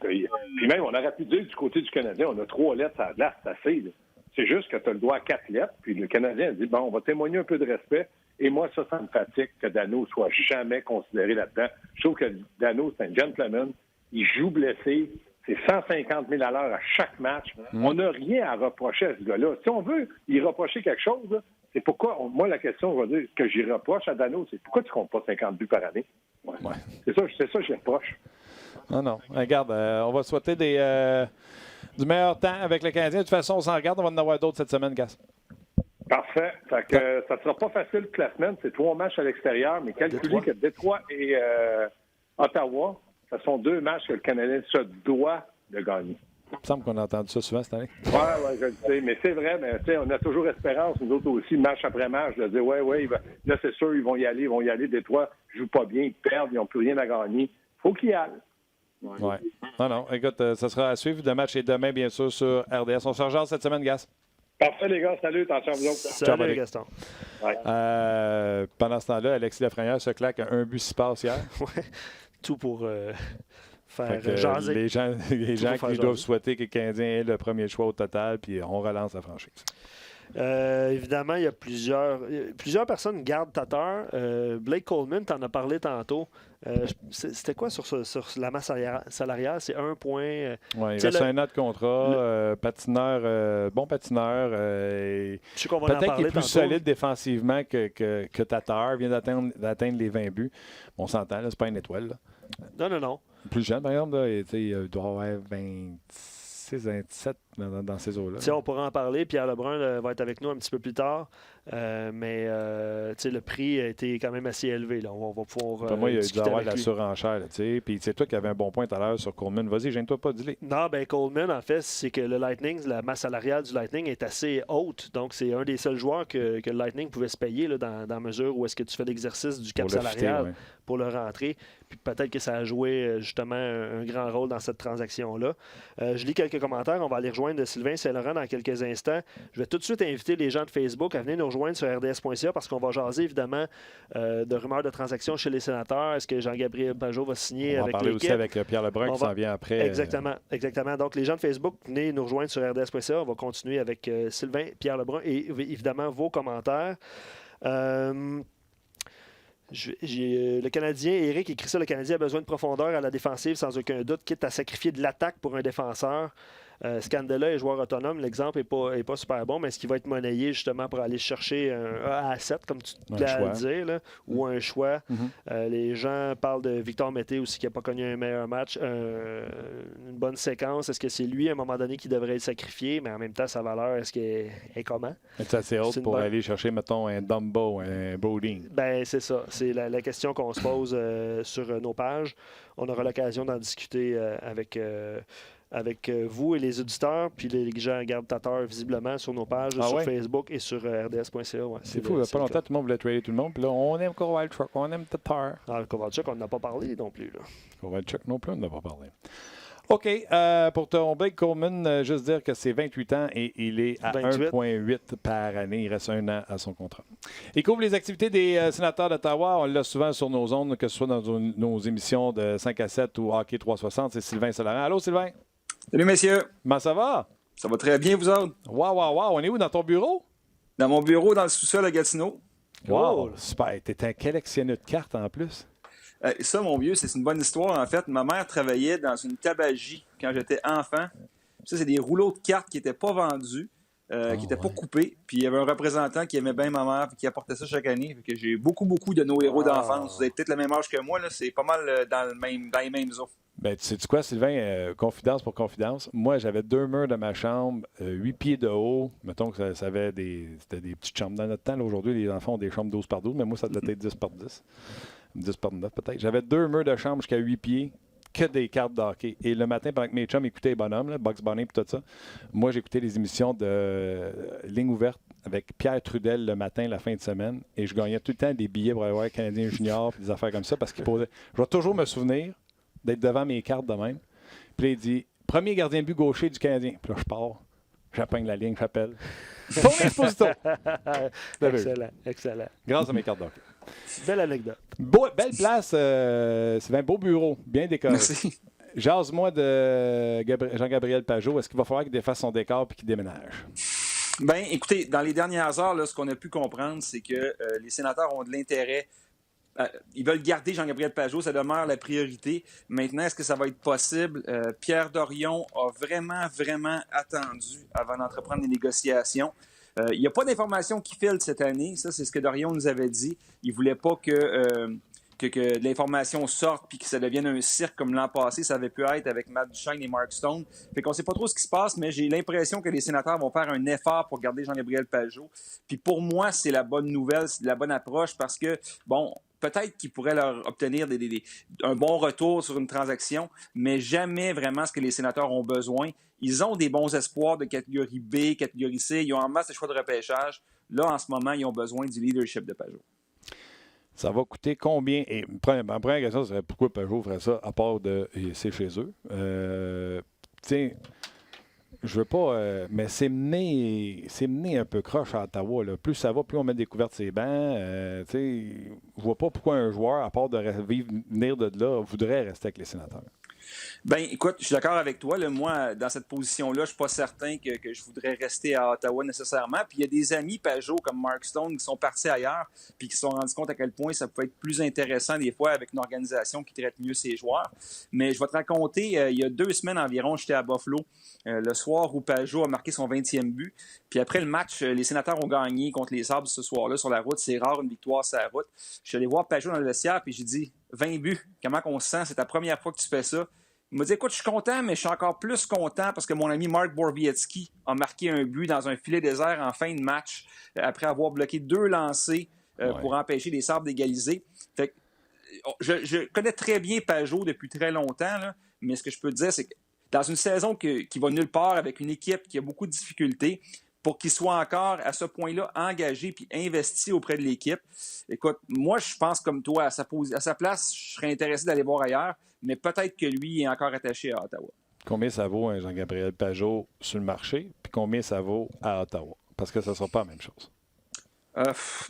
Puis même, on aurait pu dire du côté du Canadien, on a 3 lettres à la glace, c'est assez. Là. C'est juste que tu as le droit à 4 lettres, puis le Canadien a dit, bon, on va témoigner un peu de respect. Et moi, ça me fatigue que Dano soit jamais considéré là-dedans. Je trouve que Dano, c'est un gentleman. Il joue blessé. C'est 150 000 à l'heure à chaque match. On n'a rien à reprocher à ce gars-là. Si on veut y reprocher quelque chose, là, c'est pourquoi, moi, la question, on va dire, que j'y reproche à Dano, c'est pourquoi tu ne comptes pas 50 buts par année? Ouais. C'est ça que j'y reproche. Non. Regarde, on va souhaiter du meilleur temps avec le Canadien. De toute façon, on s'en regarde. On va en avoir d'autres cette semaine, Gas. Parfait. Fait que, ça ne sera pas facile toute la semaine. C'est 3 matchs à l'extérieur, mais calculez que Détroit et Ottawa, ce sont 2 matchs que le Canadien se doit de gagner. Il me semble qu'on a entendu ça souvent cette année. Oui, je le sais. Mais c'est vrai, mais on a toujours espérance, nous autres aussi, match après match, de dire, là, c'est sûr, ils vont y aller. Détroit ne joue pas bien, ils perdent, ils n'ont plus rien à gagner. Il faut qu'ils y aillent. Oui. Non. Écoute, ça sera à suivre. Le match est demain, bien sûr, sur RDS. On se rejoint cette semaine, Gas. Parfait, les gars. Salut. Attention à vous autres. Salut, Gaston. Ouais. Pendant ce temps-là, Alexis Lafrenière se claque un but 6 passes hier. Oui. Tout pour faire jaser. Les gens qui doivent jaser. souhaiter que le Canadien ait le premier choix au total, puis on relance la franchise. Évidemment, il y a plusieurs personnes gardent Tatar. Blake Coleman, tu en as parlé tantôt. C'était quoi sur la masse salariale? C'est 1 point. Oui, il reste un an de contrat. Patineur, bon patineur. Je sais qu'on va en peut-être parler qu'il est plus tantôt. solide défensivement que Tatar. Vient d'atteindre les 20 buts. On s'entend, c'est pas une étoile. Là. Non. Plus jeune, par exemple, là, il doit avoir 26, 27 dans ces eaux-là. On pourra en parler. Pierre Lebrun va être avec nous un petit peu plus tard. Mais le prix a été quand même assez élevé. Là. On va pouvoir. Pour moi, il a dû avoir de la lui. surenchère. Puis c'est toi qui avais un bon point tout à l'heure sur Coleman. Vas-y, gêne-toi pas, dis-le. Non, Coleman, en fait, c'est que le Lightning, la masse salariale du Lightning est assez haute. Donc, c'est un des seuls joueurs que le Lightning pouvait se payer là, dans la mesure où est-ce que tu fais l'exercice du cap salarial pour le rentrer. Puis peut-être que ça a joué justement un grand rôle dans cette transaction-là. Je lis quelques commentaires. On va aller rejoindre rejoindre Sylvain Saint-Laurent dans quelques instants. Je vais tout de suite inviter les gens de Facebook à venir nous rejoindre sur rds.ca parce qu'on va jaser évidemment de rumeurs de transactions chez les sénateurs. Est-ce que Jean-Gabriel Pajot va signer avec l'équipe? On va parler aussi avec Pierre Lebrun qui s'en vient après. Exactement. Donc, les gens de Facebook, venez nous rejoindre sur rds.ca. On va continuer avec Sylvain, Pierre Lebrun et évidemment vos commentaires. Le Canadien, Eric écrit ça, le Canadien a besoin de profondeur à la défensive sans aucun doute, quitte à sacrifier de l'attaque pour un défenseur. Scandella est joueur autonome, l'exemple n'est pas super bon, mais est-ce qu'il va être monnayé justement pour aller chercher un A7, comme tu l'as à dire, là, ou un choix? Les gens parlent de Victor Mété aussi qui n'a pas connu un meilleur match, une bonne séquence. Est-ce que c'est lui à un moment donné qui devrait être sacrifié, mais en même temps sa valeur, est-ce qu'elle est comment? C'est assez haute pour aller chercher, mettons, un Dumbo, un Brodin. Ben c'est ça. C'est la question qu'on se pose sur nos pages. On aura l'occasion d'en discuter avec vous et les auditeurs, puis les gens regardent Tatar visiblement sur nos pages, sur Facebook et sur rds.ca. Ouais, c'est fou, il n'y a pas longtemps, tout le monde voulait trader tout le monde, puis là, on aime Kovalchuk, on aime Tatar. Kovalchuk, on n'en a pas parlé non plus. Kovalchuk non plus, on n'en a pas parlé. OK, pour ton Blake Coleman, juste dire que c'est 28 ans et il est à 1,8 par année. Il reste 1 an à son contrat. Il couvre les activités des sénateurs d'Ottawa. On l'a souvent sur nos ondes, que ce soit dans nos émissions de 5 à 7 ou Hockey 360. C'est Sylvain Saint-Laurent. Allô, Sylvain? Salut, messieurs. Comment ça va? Ça va très bien, vous autres? Wow. On est où, dans ton bureau? Dans mon bureau, dans le sous-sol à Gatineau. Wow, super. T'es un collectionneur de cartes en plus. Ça, mon vieux, c'est une bonne histoire. En fait, ma mère travaillait dans une tabagie quand j'étais enfant. Ça, c'est des rouleaux de cartes qui n'étaient pas vendus, qui n'étaient pas coupés. Puis il y avait un représentant qui aimait bien ma mère et qui apportait ça chaque année. Fait que j'ai beaucoup de nos héros d'enfance. Vous avez peut-être le même âge que moi. Là. C'est pas mal dans les mêmes eaux. Ben, tu sais quoi, Sylvain, confidence pour confidence. Moi, j'avais 2 murs de ma chambre, 8 pieds de haut. Mettons que c'était des petites chambres. Dans notre temps, là, aujourd'hui, les enfants ont des chambres 12 par 12, mais moi, ça devait être 10 par 10. 10 par 9 peut-être. J'avais 2 murs de chambre jusqu'à 8 pieds, que des cartes de hockey. Et le matin, pendant que mes chums écoutaient les bonhommes, là, Bugs Bunny et tout ça, moi, j'écoutais les émissions de Ligne ouverte avec Pierre Trudel le matin, la fin de semaine. Et je gagnais tout le temps des billets pour aller voir Canadien Junior et des affaires comme ça parce qu'il posait. Je vais toujours me souvenir d'être devant mes cartes de même. Puis là, il dit premier gardien de but gaucher du Canadien. Puis là, je pars. J'appogne la ligne, j'appelle. Ton exposito! Excellent. Grâce à mes cartes d'hockey. Belle anecdote. Belle place. C'est un beau bureau, bien décoré. Merci. Jase-moi de Jean-Gabriel Pajot. Est-ce qu'il va falloir qu'il défasse son décor et qu'il déménage? Bien, écoutez, dans les dernières heures, là, ce qu'on a pu comprendre, c'est que les sénateurs ont de l'intérêt. Ils veulent garder Jean-Gabriel Pajot, ça demeure la priorité. Maintenant, est-ce que ça va être possible? Pierre Dorion a vraiment attendu avant d'entreprendre les négociations. Il n'y a pas d'informations qui filent cette année. Ça, c'est ce que Dorion nous avait dit. Il ne voulait pas que l'information sorte puis que ça devienne un cirque comme l'an passé. Ça avait pu être avec Matt Duchesne et Mark Stone. Fait qu'on ne sait pas trop ce qui se passe, mais j'ai l'impression que les sénateurs vont faire un effort pour garder Jean-Gabriel Pajot. Puis pour moi, c'est la bonne nouvelle, c'est la bonne approche parce que, bon, peut-être qu'ils pourraient leur obtenir un bon retour sur une transaction, mais jamais vraiment ce que les sénateurs ont besoin. Ils ont des bons espoirs de catégorie B, catégorie C. Ils ont en masse de choix de repêchage. Là, en ce moment, ils ont besoin du leadership de Pajot. Ça va coûter combien? Et ma première question serait pourquoi Pajot ferait ça à part de c'est chez eux? Tiens, je veux pas, mais c'est mené un peu croche à Ottawa. Là. Plus ça va, plus on met des couvertes sur les bancs. Je vois pas pourquoi un joueur, à part de venir de là, voudrait rester avec les sénateurs. Bien, écoute, je suis d'accord avec toi. Là, moi, dans cette position-là, je ne suis pas certain que je voudrais rester à Ottawa nécessairement. Puis il y a des amis Pajot comme Mark Stone qui sont partis ailleurs puis qui se sont rendus compte à quel point ça peut être plus intéressant des fois avec une organisation qui traite mieux ses joueurs. Mais je vais te raconter, il y a 2 semaines environ, j'étais à Buffalo, le soir où Pajot a marqué son 20e but. Puis après le match, les sénateurs ont gagné contre les Sabres ce soir-là sur la route. C'est rare une victoire sur la route. Je suis allé voir Pajot dans le vestiaire puis j'ai dit « 20 buts, comment on se sent? C'est ta première fois que tu fais ça. » Il m'a dit, écoute, je suis content, mais je suis encore plus content parce que mon ami Mark Borowiecki a marqué un but dans un filet désert en fin de match après avoir bloqué 2 lancers pour empêcher les Sabres d'égaliser. Fait que, je connais très bien Pajot depuis très longtemps, là, mais ce que je peux te dire, c'est que dans une saison qui va nulle part avec une équipe qui a beaucoup de difficultés, pour qu'il soit encore à ce point-là engagé puis investi auprès de l'équipe. Écoute, moi, je pense comme toi, à sa place, je serais intéressé d'aller voir ailleurs, mais peut-être que lui est encore attaché à Ottawa. Combien ça vaut un Jean-Gabriel Pageau sur le marché, puis combien ça vaut à Ottawa? Parce que ça ne sera pas la même chose.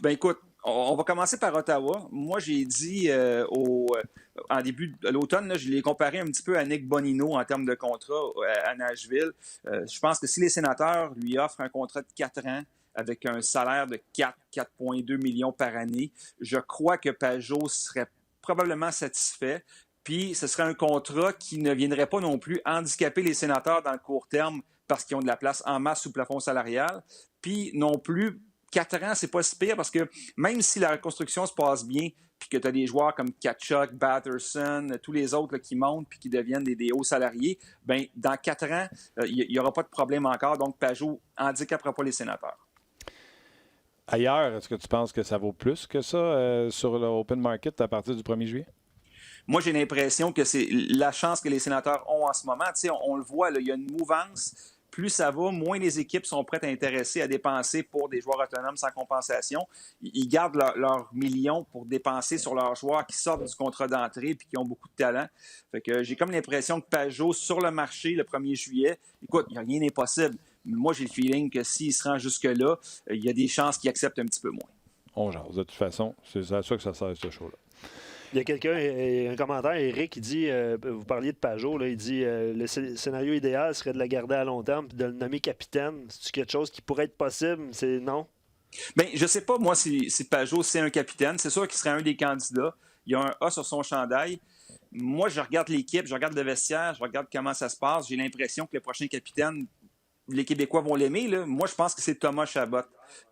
Ben écoute, on va commencer par Ottawa. Moi, j'ai dit en début de l'automne, là, je l'ai comparé un petit peu à Nick Bonino en termes de contrat à Nashville. Je pense que si les Sénateurs lui offrent un contrat de 4 ans avec un salaire de 4,2 millions par année, je crois que Pageau serait probablement satisfait. Puis, ce serait un contrat qui ne viendrait pas non plus handicaper les Sénateurs dans le court terme parce qu'ils ont de la place en masse sous plafond salarial. Puis, non plus 4 ans, c'est pas si pire parce que même si la reconstruction se passe bien, puis que tu as des joueurs comme Tkachuk, Batherson, tous les autres là, qui montent puis qui deviennent des hauts salariés, bien, dans 4 ans, il n'y aura pas de problème encore. Donc, Pageau handicapera pas les Sénateurs. Ailleurs, est-ce que tu penses que ça vaut plus que ça sur le open market à partir du 1er juillet? Moi, j'ai l'impression que c'est la chance que les Sénateurs ont en ce moment. Tu sais, on le voit, là, il y a une mouvance. Plus ça va, moins les équipes sont prêtes à intéresser à dépenser pour des joueurs autonomes sans compensation. Ils gardent leurs millions pour dépenser sur leurs joueurs qui sortent du contrat d'entrée et qui ont beaucoup de talent. Fait que j'ai comme l'impression que Pageau, sur le marché le 1er juillet, écoute, il n'y a rien d'impossible. Moi, j'ai le feeling que s'il se rend jusque-là, il y a des chances qu'il accepte un petit peu moins. On jase. De toute façon, c'est à ça que ça sert, ce show-là. Il y a quelqu'un, un commentaire, Eric, qui dit, vous parliez de Pageau, là, il dit le scénario idéal serait de le garder à long terme et de le nommer capitaine. C'est-tu quelque chose qui pourrait être possible? C'est non? Bien, je sais pas, moi, si Pageau, c'est un capitaine. C'est sûr qu'il serait un des candidats. Il y a un A sur son chandail. Moi, je regarde l'équipe, je regarde le vestiaire, je regarde comment ça se passe. J'ai l'impression que le prochain capitaine, les Québécois vont l'aimer. Là. Moi, je pense que c'est Thomas Chabot.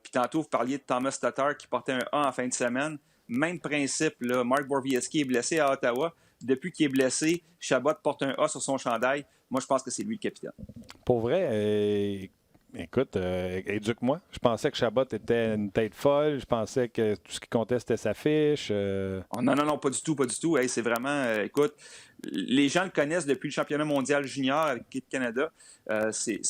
Puis tantôt, vous parliez de Thomas Tatar qui portait un A en fin de semaine. Même principe, là. Mark Borowiecki est blessé à Ottawa. Depuis qu'il est blessé, Chabot porte un A sur son chandail. Moi, je pense que c'est lui le capitaine. Pour vrai, écoute, éduque-moi. Je pensais que Chabot était une tête folle. Je pensais que tout ce qui comptait, c'était sa fiche. Oh, non, pas du tout, pas du tout. Hey, c'est vraiment, écoute, les gens le connaissent depuis le championnat mondial junior avec l'équipe Canada. C'est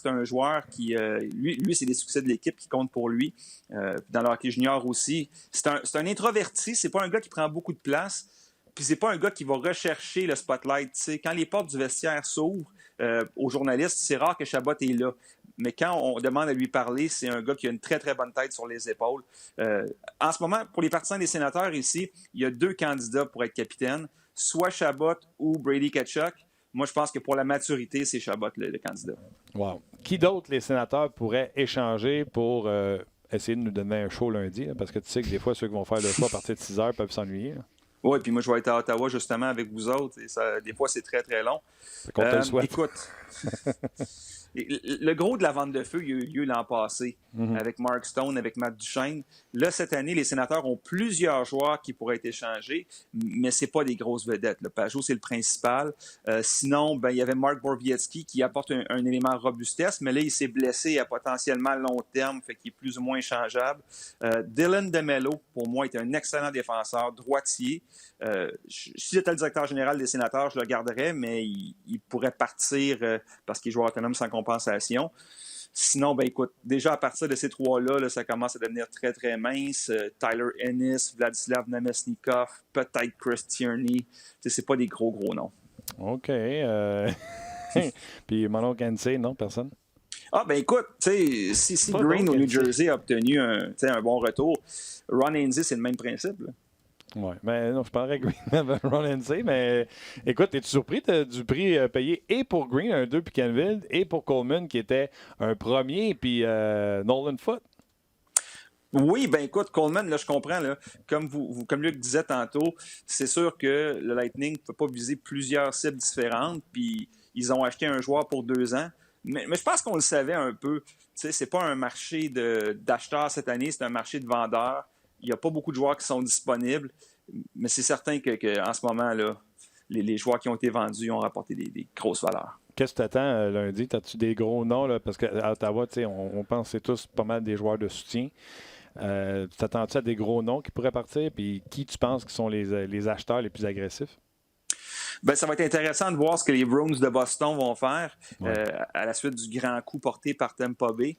un joueur qui, lui, c'est des succès de l'équipe qui comptent pour lui. Dans le hockey junior aussi. C'est un introverti. C'est pas un gars qui prend beaucoup de place. Puis c'est pas un gars qui va rechercher le spotlight. T'sais. Quand les portes du vestiaire s'ouvrent aux journalistes, c'est rare que Chabot est là. Mais quand on demande à lui parler, c'est un gars qui a une très, très bonne tête sur les épaules. En ce moment, pour les partisans des Sénateurs ici, il y a 2 candidats pour être capitaine, soit Chabot ou Brady Tkachuk. Moi, je pense que pour la maturité, c'est Chabot le candidat. Wow. Qui d'autre les Sénateurs pourraient échanger pour essayer de nous donner un show lundi? Là, parce que tu sais que des fois, ceux qui vont faire le show à partir de 6 heures peuvent s'ennuyer. Oui, puis moi, je vais être à Ottawa justement avec vous autres. Et ça, des fois, c'est très, très long. Qu'on te le souhaite. Écoute, le gros de la vente de feu, il y a eu lieu l'an passé avec Mark Stone, avec Matt Duchesne. Là, cette année, les Sénateurs ont plusieurs joueurs qui pourraient être échangés, mais ce n'est pas des grosses vedettes. Le Pageau, c'est le principal. Sinon, ben, il y avait Mark Borowiecki qui apporte un élément robustesse, mais là, il s'est blessé à potentiellement long terme, fait qu'il est plus ou moins échangeable. Dylan DeMello, pour moi, est un excellent défenseur, droitier. Si j'étais le directeur général des Sénateurs, je le garderais, mais il pourrait partir parce qu'il est joueur autonome sans compensation. Sinon, ben écoute, déjà à partir de ces 3-là, là, ça commence à devenir très, très mince. Tyler Ennis, Vladislav Namestnikov, peut-être Chris Tierney. C'est pas des gros noms. OK. Puis Mono Kansé, non, personne? Ah, ben écoute, si Green au New Jersey a obtenu un bon retour, Ron Hainsey, c'est le même principe. Là. Oui, mais non, je parlerais Green avec Ron Hainsey, mais écoute, es-tu surpris du prix payé et pour Green, un 2 puis Canfield, et pour Coleman, qui était un premier, puis Nolan Foote? Oui, ben écoute, Coleman, là, je comprends, là, comme Luc disait tantôt, c'est sûr que le Lightning ne peut pas viser plusieurs cibles différentes, puis ils ont acheté un joueur pour 2 ans, mais je pense qu'on le savait un peu. Tu sais, c'est pas un marché d'acheteurs cette année, c'est un marché de vendeurs. Il n'y a pas beaucoup de joueurs qui sont disponibles, mais c'est certain qu'en ce moment, là, les joueurs qui ont été vendus ont rapporté des grosses valeurs. Qu'est-ce que tu attends lundi? As-tu des gros noms? Là? Parce qu'à Ottawa, on pense que c'est tous pas mal des joueurs de soutien. T'attends-tu à des gros noms qui pourraient partir? Puis qui tu penses qui sont les acheteurs les plus agressifs? Ben, ça va être intéressant de voir ce que les Bruins de Boston vont faire à la suite du grand coup porté par Tampa Bay.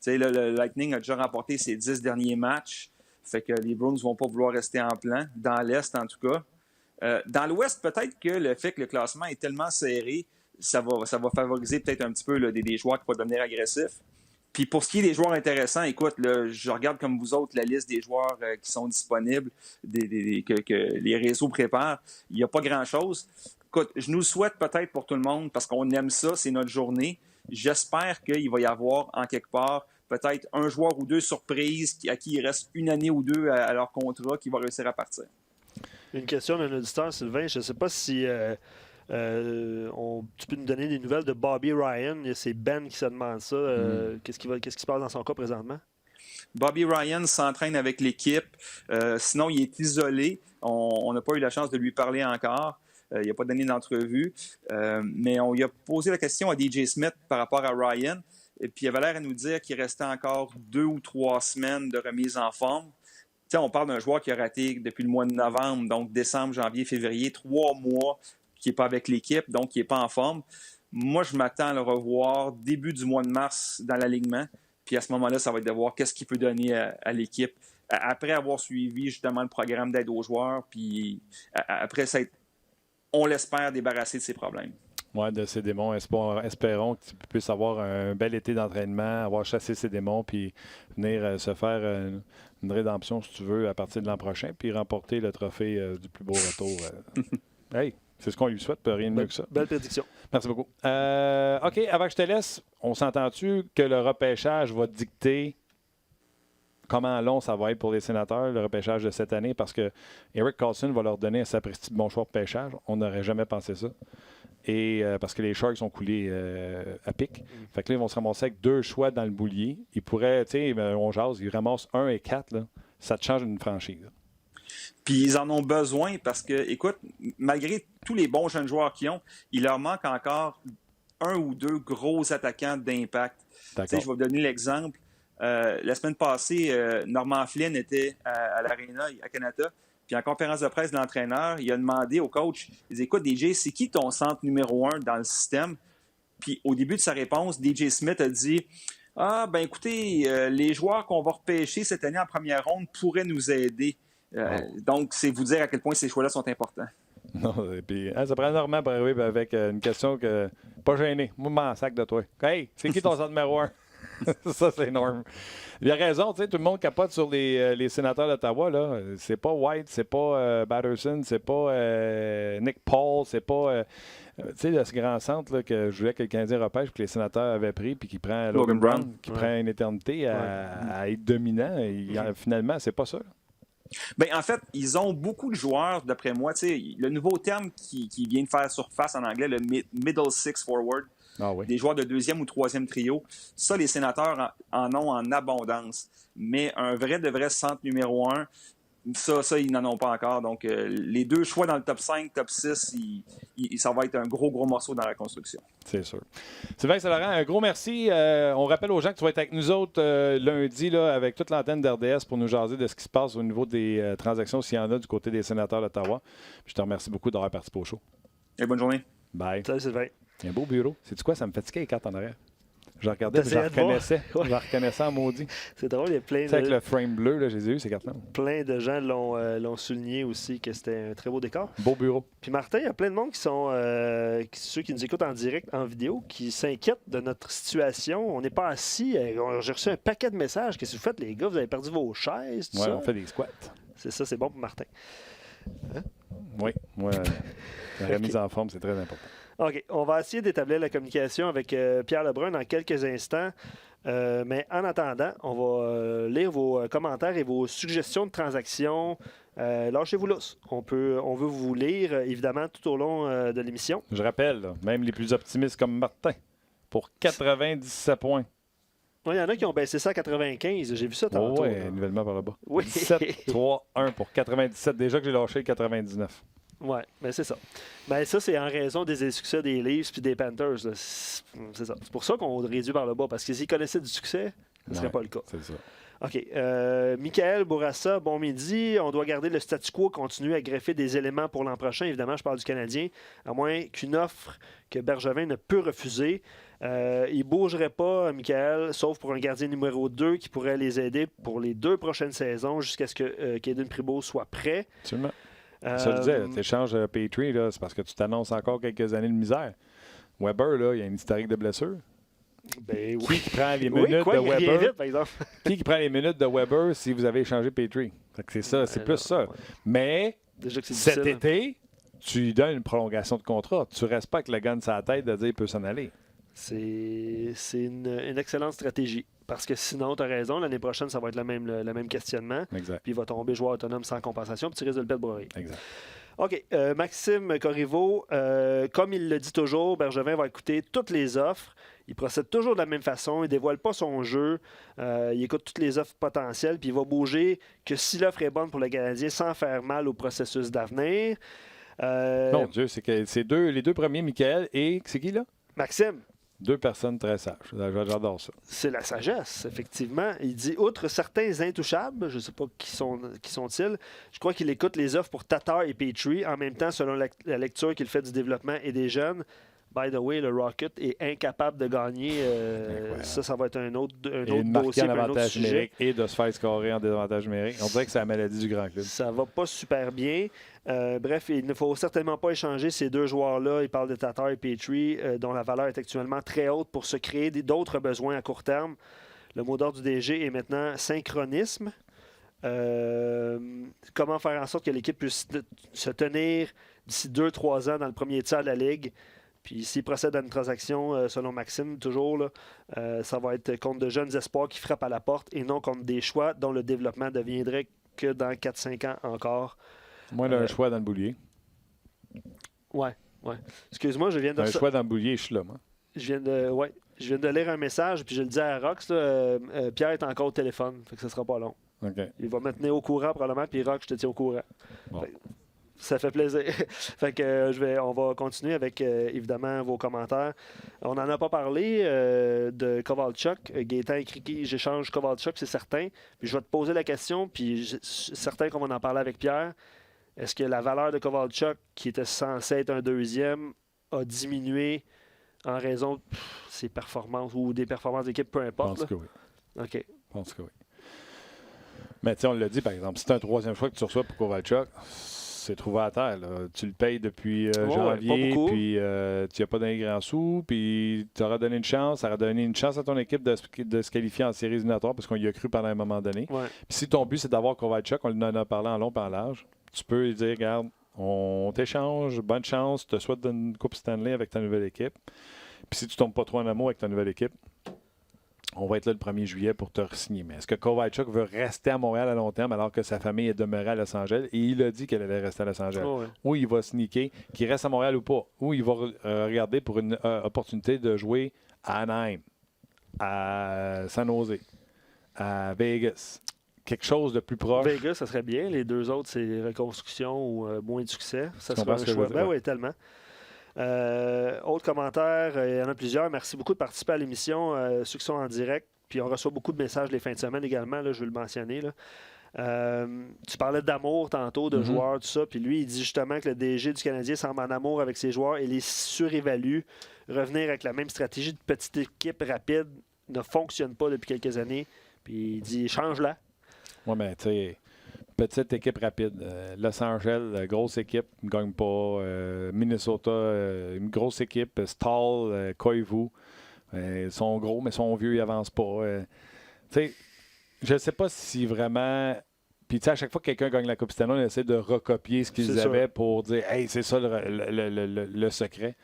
Le Lightning a déjà remporté ses 10 derniers matchs. Fait que les Bruins ne vont pas vouloir rester en plan, dans l'Est en tout cas. Dans l'Ouest, peut-être que le fait que le classement est tellement serré, ça va favoriser peut-être un petit peu là, des joueurs qui vont devenir agressifs. Puis pour ce qui est des joueurs intéressants, écoute, là, je regarde comme vous autres la liste des joueurs qui sont disponibles, que les réseaux préparent. Il n'y a pas grand-chose. Écoute, je nous le souhaite peut-être pour tout le monde parce qu'on aime ça, c'est notre journée. J'espère qu'il va y avoir en quelque part peut-être un joueur ou deux surprises à qui il reste une année ou deux à leur contrat qui va réussir à partir. Une question d'un auditeur, Sylvain. Je ne sais pas si tu peux nous donner des nouvelles de Bobby Ryan. C'est Ben qui se demande ça. Qu'est-ce qui se passe dans son cas présentement? Bobby Ryan s'entraîne avec l'équipe. Sinon, il est isolé. On n'a pas eu la chance de lui parler encore. Il n'a pas donné d'entrevue. Mais on lui a posé la question à DJ Smith par rapport à Ryan. Et puis, il avait l'air à nous dire qu'il restait encore 2 ou 3 semaines de remise en forme. T'sais, on parle d'un joueur qui a raté depuis le mois de novembre, donc décembre, janvier, février, 3 mois qui n'est pas avec l'équipe, donc qui n'est pas en forme. Moi, je m'attends à le revoir début du mois de mars dans l'alignement. Puis à ce moment-là, ça va être de voir qu'est-ce qu'il peut donner à l'équipe après avoir suivi justement le programme d'aide aux joueurs. Puis après, on l'espère débarrasser de ses problèmes. Oui, de ses démons. Espérons que tu puisses avoir un bel été d'entraînement, avoir chassé ses démons, puis venir se faire une rédemption, si tu veux, à partir de l'an prochain, puis remporter le trophée du plus beau retour. Hey, c'est ce qu'on lui souhaite, rien de mieux que ça. Belle prédiction. Merci beaucoup. OK, avant que je te laisse, on s'entend-tu que le repêchage va dicter comment long ça va être pour les Sénateurs, le repêchage de cette année, parce que Erik Karlsson va leur donner un sapristi de bon choix de pêchage. On n'aurait jamais pensé ça. Et parce que les Sharks sont coulés à pic. Fait que là, ils vont se ramasser avec 2 choix dans le boulier. Ils pourraient, tu sais, on jase, ils ramassent 1 et 4. Là. Ça te change une franchise. Puis ils en ont besoin parce que, écoute, malgré tous les bons jeunes joueurs qu'ils ont, il leur manque encore 1 ou 2 gros attaquants d'impact. Tu sais, je vais vous donner l'exemple. La semaine passée, Norman Flynn était à l'Arena à Canada. Puis en conférence de presse de l'entraîneur, il a demandé au coach, il dit, écoute, DJ, c'est qui ton centre numéro 1 dans le système? Puis au début de sa réponse, DJ Smith a dit, ah, ben écoutez, les joueurs qu'on va repêcher cette année en première ronde pourraient nous aider. Donc, c'est vous dire à quel point ces choix-là sont importants. Non, et puis, ça prend Normand pour arriver avec une question que, pas gêné, moi, je m'en sac de toi. Hey, c'est qui ton centre numéro 1? Ça, c'est énorme. Il a raison, tu sais, tout le monde capote sur les sénateurs d'Ottawa, là. C'est pas White, c'est pas Batterson, c'est pas Nick Paul, c'est pas... tu sais, de ce grand centre là, que je voulais que le Canadien repêche puis que les sénateurs avaient pris puis qui prend Logan Brown, qui prend une éternité à être dominant. Et, finalement, c'est pas ça. Bien, en fait, ils ont beaucoup de joueurs, d'après moi. Tu sais, le nouveau terme qui vient de faire surface en anglais, le middle six forward. Ah oui. Des joueurs de 2e ou 3e trio. Ça, les Sénateurs en ont en abondance. Mais un de vrai centre numéro 1, ça, ils n'en ont pas encore. Donc, les 2 choix dans le top 5, top 6, ça va être un gros morceau dans la construction. C'est sûr. Sylvain Saint-Laurent, un gros merci. On rappelle aux gens que tu vas être avec nous autres lundi là, avec toute l'antenne d'RDS pour nous jaser de ce qui se passe au niveau des transactions, s'il y en a du côté des Sénateurs d'Ottawa. Je te remercie beaucoup d'avoir participé au show. Et bonne journée. Bye. Salut Sylvain. Un beau bureau. Sais-tu quoi? Ça me fatiguait les cartes en arrière. Je regardais, je reconnaissais. Ouais. Je reconnaissais en maudit. C'est drôle, il y a plein de... avec le frame bleu, là, je les ai eu, ces cartes-là. Plein de gens l'ont souligné aussi, que c'était un très beau décor. Beau bureau. Puis Martin, il y a plein de monde qui sont, ceux qui nous écoutent en direct, en vidéo, qui s'inquiètent de notre situation. On n'est pas assis. J'ai reçu un paquet de messages. Qu'est-ce que vous faites, les gars? Vous avez perdu vos chaises, tout ça? On fait des squats. C'est ça, c'est bon pour Martin. Hein? Oui, la remise en forme, c'est très important. OK. On va essayer d'établir la communication avec Pierre Lebrun dans quelques instants. Mais en attendant, on va lire vos commentaires et vos suggestions de transactions. Lâchez-vous lousse. On veut vous lire, évidemment, tout au long de l'émission. Je rappelle, là, même les plus optimistes comme Martin, pour 97 points. Il y en a qui ont baissé ça à 95. J'ai vu ça tantôt. Oui, nouvellement par là-bas. Oui. 17-3-1 pour 97. Déjà que j'ai lâché 99. Oui, mais c'est ça. Mais ça, c'est en raison des succès des Leafs et des Panthers. C'est ça. C'est pour ça qu'on réduit par le bas. Parce que s'ils connaissaient du succès, ce ne serait pas le cas. C'est ça. OK. Michael Bourassa, bon midi. On doit garder le statu quo, continuer à greffer des éléments pour l'an prochain. Évidemment, je parle du Canadien, à moins qu'une offre que Bergevin ne peut refuser. Il ne bougerait pas, Michael, sauf pour un gardien numéro 2 qui pourrait les aider pour les 2 prochaines saisons jusqu'à ce que Kaden Pribeau soit prêt. Absolument. Ça le disait, tu échanges Petrie, c'est parce que tu t'annonces encore quelques années de misère. Weber, là, il y a une historique de blessure. Ben oui. Qui prend les minutes Oui, quoi, de il revient Weber? vite, par exemple. Qui prend les minutes de Weber si vous avez échangé Petrie? Fait que c'est ça, c'est plus ça. Ouais. Mais Déjà que c'est cet difficile. été, tu lui donnes une prolongation de contrat. Tu restes pas avec le gun sur la tête de dire qu'il peut s'en aller. C'est une excellente stratégie. Parce que sinon, tu as raison, l'année prochaine, ça va être le même questionnement. Exact. Puis il va tomber joueur autonome sans compensation, puis tu risques de le perdre broyer. Exact. OK. Maxime Corriveau, comme il le dit toujours, Bergevin va écouter toutes les offres. Il procède toujours de la même façon. Il ne dévoile pas son jeu. Il écoute toutes les offres potentielles. Puis il va bouger que si l'offre est bonne pour le Canadien sans faire mal au processus d'avenir. Mon Dieu, c'est que c'est les deux premiers, Michael et c'est qui là? Maxime, 2 personnes très sages. J'adore ça. c'est la sagesse, effectivement. Il dit, outre certains intouchables, je ne sais pas qui sont-ils, je crois qu'il écoute les offres pour Tatar et Petrie. En même temps, selon la lecture qu'il fait du développement et des jeunes, by the way, le Rocket est incapable de gagner. Ça va être un autre Et de marquer dossier, en un autre avantage sujet. numérique et de se faire scorer en désavantage numérique. On dirait que c'est la maladie du grand club. Ça va pas super bien. Bref, il ne faut certainement pas échanger ces deux joueurs-là. Il parle de Tatar et Petrie, dont la valeur est actuellement très haute pour se créer d'autres besoins à court terme. Le mot d'ordre du DG est maintenant synchronisme. Comment faire en sorte que l'équipe puisse se tenir d'ici 2-3 ans dans le premier tiers de la Ligue. Puis s'il procède à une transaction, selon Maxime, toujours, là, ça va être contre de jeunes espoirs qui frappent à la porte et non contre des choix dont le développement deviendrait que dans 4-5 ans encore. Moi, il a un choix dans le boulier. Ouais. Excuse-moi, je viens de... Un choix dans le boulier, je suis là, moi. Je viens de lire un message, puis je le dis à Rox, là, Pierre est encore au téléphone, fait que ce sera pas long. OK. Il va me tenir au courant probablement, puis Rox, je te tiens au courant. Bon. Ça fait plaisir. Fait que on va continuer avec évidemment vos commentaires. On n'en a pas parlé de Kovalchuk. Gaétan écrit j'échange Kovalchuk, c'est certain. Puis je vais te poser la question, puis je suis certain qu'on va en parler avec Pierre. Est-ce que la valeur de Kovalchuk, qui était censé être un deuxième, a diminué en raison de ses performances ou des performances d'équipe, peu Je importe? pense que oui. OK. Je pense que oui. Mais tu sais, on l'a dit, par exemple, si c'est un 3e choix que tu reçois pour Kovalchuk, c'est trouvé à terre. Là. Tu le payes depuis janvier, puis tu n'as pas donné grand sou, puis tu auras donné une chance. Ça aurait donné une chance à ton équipe de se qualifier en séries éliminatoires parce qu'on y a cru pendant un moment donné. Ouais. Puis si ton but, c'est d'avoir Kovalchuk, on en a parlé en long et en large, tu peux lui dire, regarde, on t'échange, bonne chance, tu te souhaites une Coupe Stanley avec ta nouvelle équipe. Puis si tu ne tombes pas trop en amour avec ta nouvelle équipe, on va être là le 1er juillet pour te re-signer. Mais est-ce que Kovalchuk veut rester à Montréal à long terme alors que sa famille est demeurée à Los Angeles? Et il a dit qu'elle allait rester à Los Angeles. Ouais. Ou il va sneaker, qu'il reste à Montréal ou pas. Ou il va regarder pour une opportunité de jouer à Anaheim, à San Jose, à Vegas. Quelque chose de plus proche. Vegas, ça serait bien. Les deux autres, c'est reconstruction ou moins de succès. Ça serait comprends un ce que je choix. veux dire? Ben oui, tellement. Autre commentaire, il y en a plusieurs. Merci beaucoup de participer à l'émission. Ceux qui sont en direct. Puis on reçoit beaucoup de messages les fins de semaine également. Là, je veux le mentionner. Là. Tu parlais d'amour tantôt, de joueurs, tout ça. Puis lui, il dit justement que le DG du Canadien semble en amour avec ses joueurs et les surévalue. Revenir avec la même stratégie de petite équipe rapide ne fonctionne pas depuis quelques années. Puis il dit change-la. Oui, mais tu sais, petite équipe rapide. Los Angeles, grosse équipe, ne gagne pas. Minnesota, une grosse équipe. Stahl, Koivu. Ils sont gros, mais ils sont vieux, ils n'avancent pas. Tu sais, je ne sais pas si vraiment. Puis, tu sais, à chaque fois que quelqu'un gagne la Coupe Stanley, on essaie de recopier ce qu'ils avaient pour dire hey, c'est ça le secret.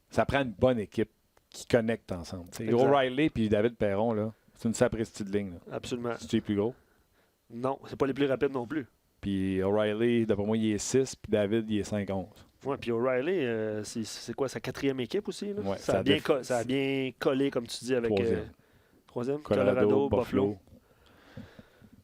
Ça prend une bonne équipe qui connecte ensemble. O'Reilly puis David Perron, là, c'est une sapristi de ligne. Là. Absolument. C'est-tu les plus gros? Non, c'est pas les plus rapides non plus. Puis O'Reilly, d'après moi, il est 6, puis David, il est 5-11. Oui, puis O'Reilly, c'est quoi, sa 4e équipe aussi? Là? Ouais, ça a bien collé, comme tu dis, avec... 3e? Colorado, Buffalo.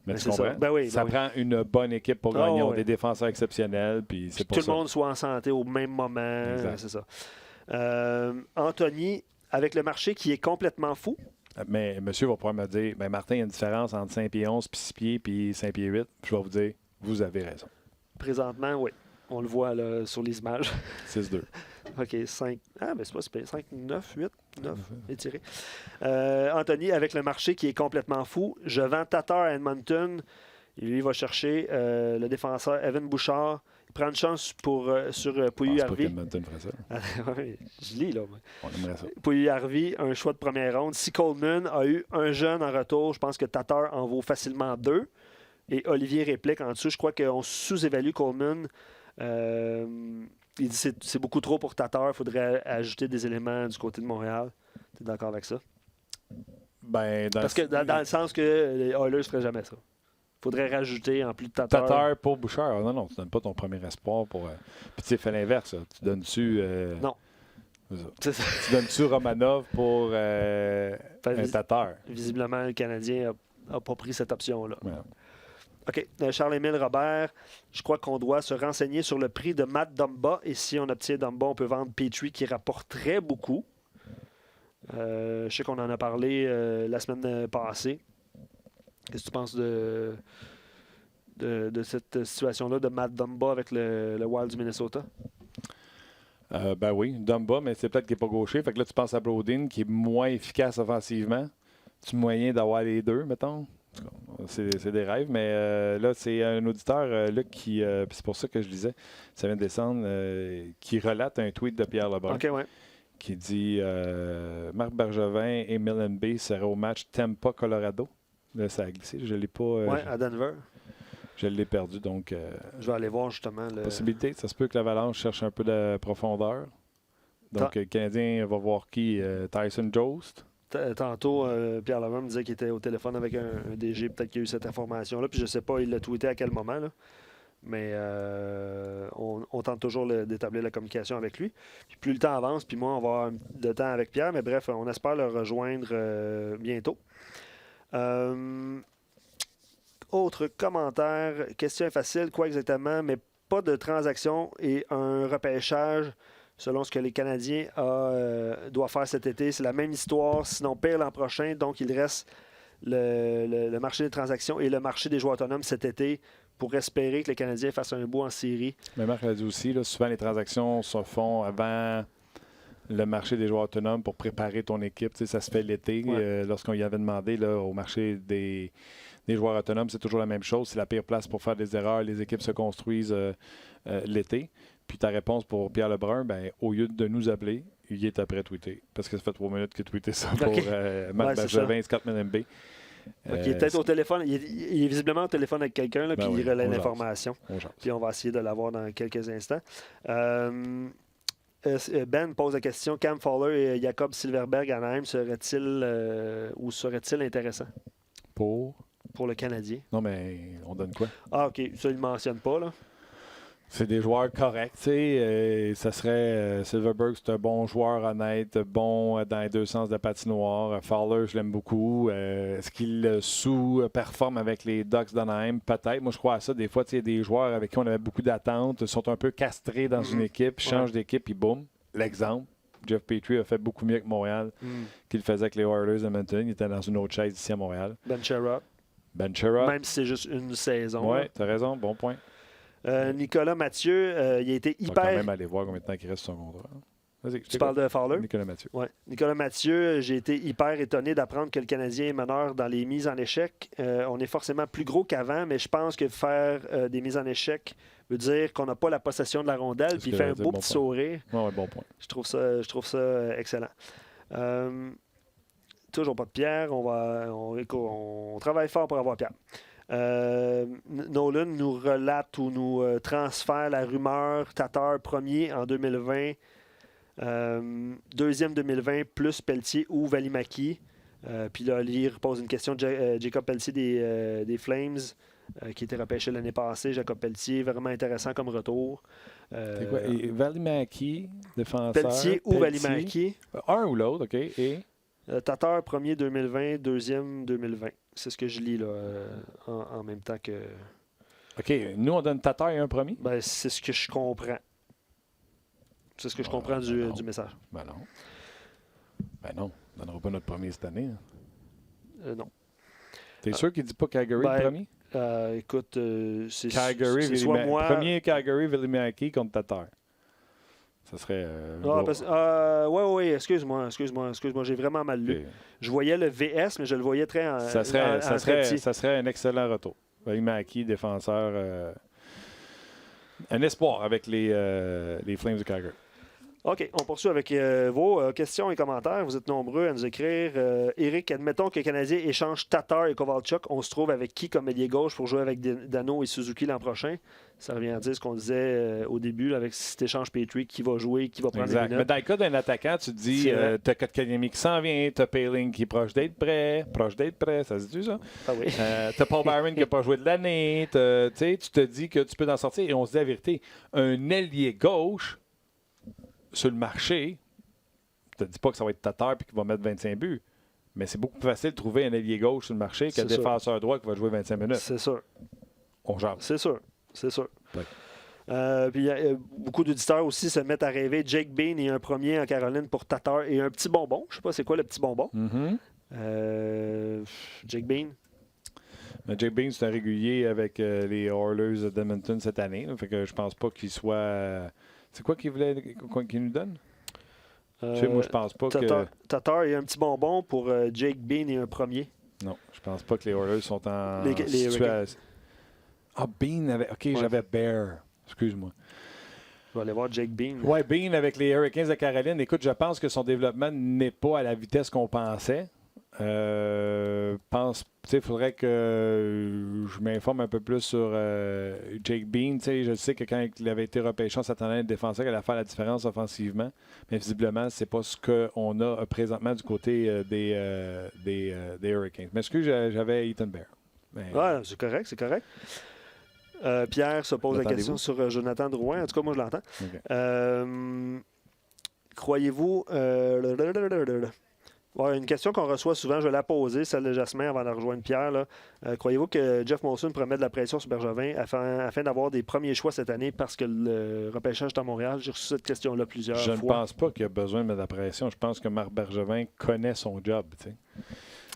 Mais tu comprends? Ben oui, ça prend une bonne équipe pour gagner. ouais. Des défenseurs exceptionnels, puis c'est pour tout ça. le monde soit en santé au même moment. Exact. C'est ça. Anthony, avec le marché qui est complètement fou. Mais monsieur va pouvoir me dire, ben Martin, il y a une différence entre 5 pieds 11 puis 6 pieds puis 5 pieds 8. Je vais vous dire, vous avez raison. Présentement, oui. On le voit là, sur les images. 6-2. OK, 5. Ah, mais c'est pas super. 5, 9, 8, 9. Étiré. Anthony, avec le marché qui est complètement fou, je vends Tatar à Edmonton. Lui, il va chercher le défenseur Evan Bouchard Prendre chance sur Pouilly pas Harvey. qu'Edmonton ferait ça. Ouais, je lis, là. On aimerait ça. Pouilly Harvey, un choix de première ronde. Si Coleman a eu un jeune en retour, je pense que Tatar en vaut facilement 2. Et Olivier réplique en dessous, je crois qu'on sous-évalue Coleman. Il dit que c'est beaucoup trop pour Tatar. Il faudrait ajouter des éléments du côté de Montréal. Tu es d'accord avec ça? Parce que dans le sens que les Oilers ne feraient jamais ça. Il faudrait rajouter en plus de Tatar. Tatar pour Bouchard. Non, tu ne donnes pas ton premier espoir pour. Puis tu fais l'inverse. Tu donnes-tu. Non. Tu donnes-tu Romanov pour un Tatar? Visiblement, le Canadien n'a pas pris cette option-là. Ouais. OK. Charles-Émile Robert, je crois qu'on doit se renseigner sur le prix de Matt Dumba. Et si on obtient Dumba, on peut vendre Petrie qui rapporterait beaucoup. Je sais qu'on en a parlé la semaine passée. Qu'est-ce que tu penses de cette situation-là de Matt Dumba avec le Wild du Minnesota? Ben oui, Dumba, mais c'est peut-être qu'il n'est pas gaucher. Fait que là, tu penses à Brodin qui est moins efficace offensivement. Tu moyen d'avoir les deux, mettons? C'est des rêves, mais là, c'est un auditeur, Luc, qui. C'est pour ça que je disais, ça vient de descendre, qui relate un tweet de Pierre Lebrun. OK, ouais. Qui dit Marc Bergevin et Millen Bay seraient au match Tampa-Colorado. Là, ça a glissé. Je ne l'ai pas. Oui, à Denver. Je l'ai perdu, donc. Je vais aller voir justement. Possibilité. Ça se peut que l'Avalanche cherche un peu de profondeur. Donc, le Canadien va voir qui Tyson Jost. Tantôt, Pierre Lebrun me disait qu'il était au téléphone avec un DG. Peut-être qu'il y a eu cette information-là. Puis je ne sais pas, il l'a tweeté à quel moment. Là. Mais on tente toujours d'établir la communication avec lui. Puis plus le temps avance, puis moi, on va avoir de temps avec Pierre. Mais bref, on espère le rejoindre bientôt. Autre commentaire. Question facile. Quoi exactement? Mais pas de transaction et un repêchage selon ce que les Canadiens doivent faire cet été. C'est la même histoire, sinon pire l'an prochain. Donc, il reste le marché des transactions et le marché des joueurs autonomes cet été pour espérer que les Canadiens fassent un bout en série. Mais Marc l'a dit aussi, là, souvent les transactions se font avant le marché des joueurs autonomes pour préparer ton équipe. Tu sais, ça se fait l'été. Ouais. Lorsqu'on y avait demandé là, au marché des joueurs autonomes, c'est toujours la même chose. C'est la pire place pour faire des erreurs. Les équipes se construisent l'été. Puis ta réponse pour Pierre Lebrun, ben, au lieu de nous appeler, il est après tweeter. Parce que ça fait 3 minutes qu'il a tweeté ça pour Marc Bergevin, Scott MLMB. Il est peut-être au téléphone. Il est visiblement au téléphone avec quelqu'un, là, puis il relaie l'information. Puis on va essayer de l'avoir dans quelques instants. Ben pose la question, Cam Fowler et Jacob Silverberg à Anaheim serait-il intéressant? Pour le Canadien. Non, mais on donne quoi? Ah, OK. Ça, il ne mentionne pas, là. C'est des joueurs corrects, tu sais. Ça serait Silverberg, c'est un bon joueur honnête, bon dans les deux sens de patinoire. Fowler, je l'aime beaucoup. Est-ce qu'il sous-performe avec les Ducks d'Anaheim? Peut-être. Moi, je crois à ça. Des fois, il y a des joueurs avec qui on avait beaucoup d'attentes, sont un peu castrés dans une équipe, changent d'équipe, puis boum. L'exemple. Jeff Petrie a fait beaucoup mieux que Montréal qu'il faisait avec les Oilers de Edmonton. Il était dans une autre chaise ici à Montréal. Ben Chera. Même si c'est juste une saison. Oui, tu as raison. Bon point. Nicolas Mathieu, il a été hyper... On va quand même aller voir combien de temps il reste sur son contrat. Vas-y, tu parles de Fowler? Nicolas Mathieu. Ouais. Nicolas Mathieu, j'ai été hyper étonné d'apprendre que le Canadien est meneur dans les mises en échec. On est forcément plus gros qu'avant, mais je pense que faire des mises en échec veut dire qu'on n'a pas la possession de la rondelle, puis il fait un beau petit sourire. Ouais, bon point. Je trouve ça excellent. Toujours pas de Pierre. On travaille fort pour avoir Pierre. Nolan nous relate ou nous transfère la rumeur Tatar premier en 2020, deuxième 2020 plus Pelletier ou Valimaki. Puis là, il repose une question de Jacob Pelletier des Flames qui était repêché l'année passée. Jacob Pelletier, vraiment intéressant comme retour. C'est quoi? Et Valimaki, défenseur. Pelletier ou Valimaki. Un ou l'autre, OK. Et Tatar, premier 2020, deuxième 2020. C'est ce que je lis là, en même temps que... OK. Nous, on donne Tatar et un premier? Ben, c'est ce que je comprends. C'est ce que je comprends du message. Ben non. On ne donnera pas notre premier cette année. Non. T'es sûr qu'il ne dit pas Calgary le premier? Écoute, c'est soit moi... Premier Calgary, Valimaki contre Tatar. Ça serait... oui, excuse-moi. J'ai vraiment mal lu. Okay. Je voyais le VS, mais je le voyais très ça serait un excellent retour. Valimaki, défenseur... un espoir avec les Flames de Calgary. OK, on poursuit avec vos questions et commentaires. Vous êtes nombreux à nous écrire. Éric, admettons que les Canadiens échangent Tatar et Kovalchuk. On se trouve avec qui comme ailier gauche pour jouer avec Dano et Suzuki l'an prochain? Ça revient à dire ce qu'on disait au début là, avec cet échange Petrie, qui va jouer, qui va prendre les minutes. Mais dans le cas d'un attaquant, tu te dis, t'as Kotkaniemi qui s'en vient, t'as Poehling qui est proche d'être prêt, ça se dit ça? Ah oui. T'as Paul Byron qui n'a pas joué de l'année, tu te dis que tu peux en sortir. Et on se dit la vérité, un ailier gauche, sur le marché, je ne te dis pas que ça va être Tatar et qu'il va mettre 25 buts, mais c'est beaucoup plus facile de trouver un ailier gauche sur le marché qu'un défenseur droit qui va jouer 25 minutes. C'est sûr. On jase. C'est sûr. Ouais. Puis beaucoup d'auditeurs aussi se mettent à rêver Jake Bean et un premier en Caroline pour Tatar et un petit bonbon. Je ne sais pas c'est quoi le petit bonbon. Jake Bean. Jake Bean, c'est un régulier avec les Oilers d'Edmonton cette année. Fait que je pense pas qu'il soit... C'est quoi qu'il voulait qu'il nous donne? Moi, je pense pas que... Tatar et un petit bonbon pour Jake Bean et un premier. Non, je pense pas que les Oilers sont en... Bean avec... OK, j'avais Bear. Excuse-moi. Je vais aller voir Jake Bean. Oui, Bean avec les Hurricanes de Caroline. Écoute, je pense que son développement n'est pas à la vitesse qu'on pensait. Il faudrait que je m'informe un peu plus sur Jake Bean. Je sais que quand il avait été repêché, on s'attendait à un défenseur qui allait faire la différence offensivement. Mais visiblement, c'est pas ce qu'on a présentement du côté des Hurricanes. Mais est-ce que j'avais Ethan Bear? Ouais, c'est correct. Pierre se pose la question sur Jonathan Drouin. En tout cas, moi, je l'entends. Okay. Croyez-vous... une question qu'on reçoit souvent, je vais la poser, celle de Jasmin, avant de rejoindre Pierre. Là. Croyez-vous que Jeff Molson pourrait mettre de la pression sur Bergevin afin d'avoir des premiers choix cette année parce que le repêchage est à Montréal? J'ai reçu cette question-là plusieurs fois. Je ne pense pas qu'il y a besoin de mettre de la pression. Je pense que Marc Bergevin connaît son job. T'sais.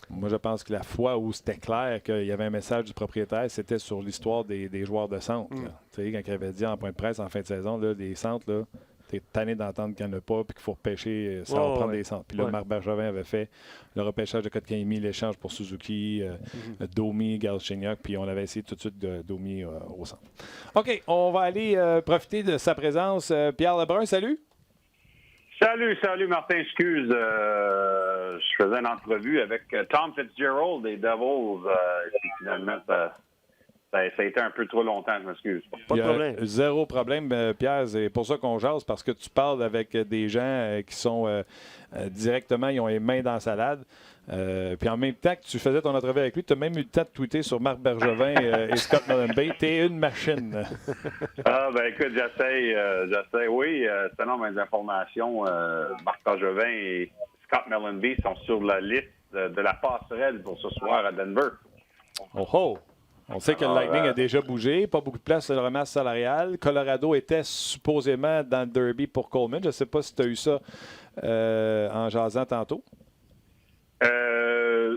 Moi, je pense que la fois où c'était clair qu'il y avait un message du propriétaire, c'était sur l'histoire des joueurs de centre. Quand il avait dit en point de presse en fin de saison, là, des centres, là, t'es tanné d'entendre qu'il n'y en a pas et qu'il faut repêcher sans prendre des centres. Puis là, Marc Bergevin avait fait le repêchage de Kotkaniemi, l'échange pour Suzuki, Domi, Galchenyuk, puis on avait essayé tout de suite de Domi au centre. OK, on va aller profiter de sa présence. Pierre Lebrun, salut! Salut, Martin. Excuse. Je faisais une entrevue avec Tom Fitzgerald des Devils. Finalement, ça a été un peu trop longtemps, je m'excuse. Pas de problème. Zéro problème, Pierre. C'est pour ça qu'on jase, parce que tu parles avec des gens qui sont directement, ils ont les mains dans la salade. Puis en même temps que tu faisais ton entrevue avec lui, tu as même eu le temps de tweeter sur Marc Bergevin et Scott Mullenby. T'es une machine. Écoute, j'essaie. Oui, selon mes informations, Marc Bergevin et Scott Mullenby sont sur la liste de la passerelle pour ce soir à Denver. Oh! On sait que le Lightning a déjà bougé, pas beaucoup de place sur la ramasse salariale. Colorado était supposément dans le derby pour Coleman. Je ne sais pas si tu as eu ça en jasant tantôt.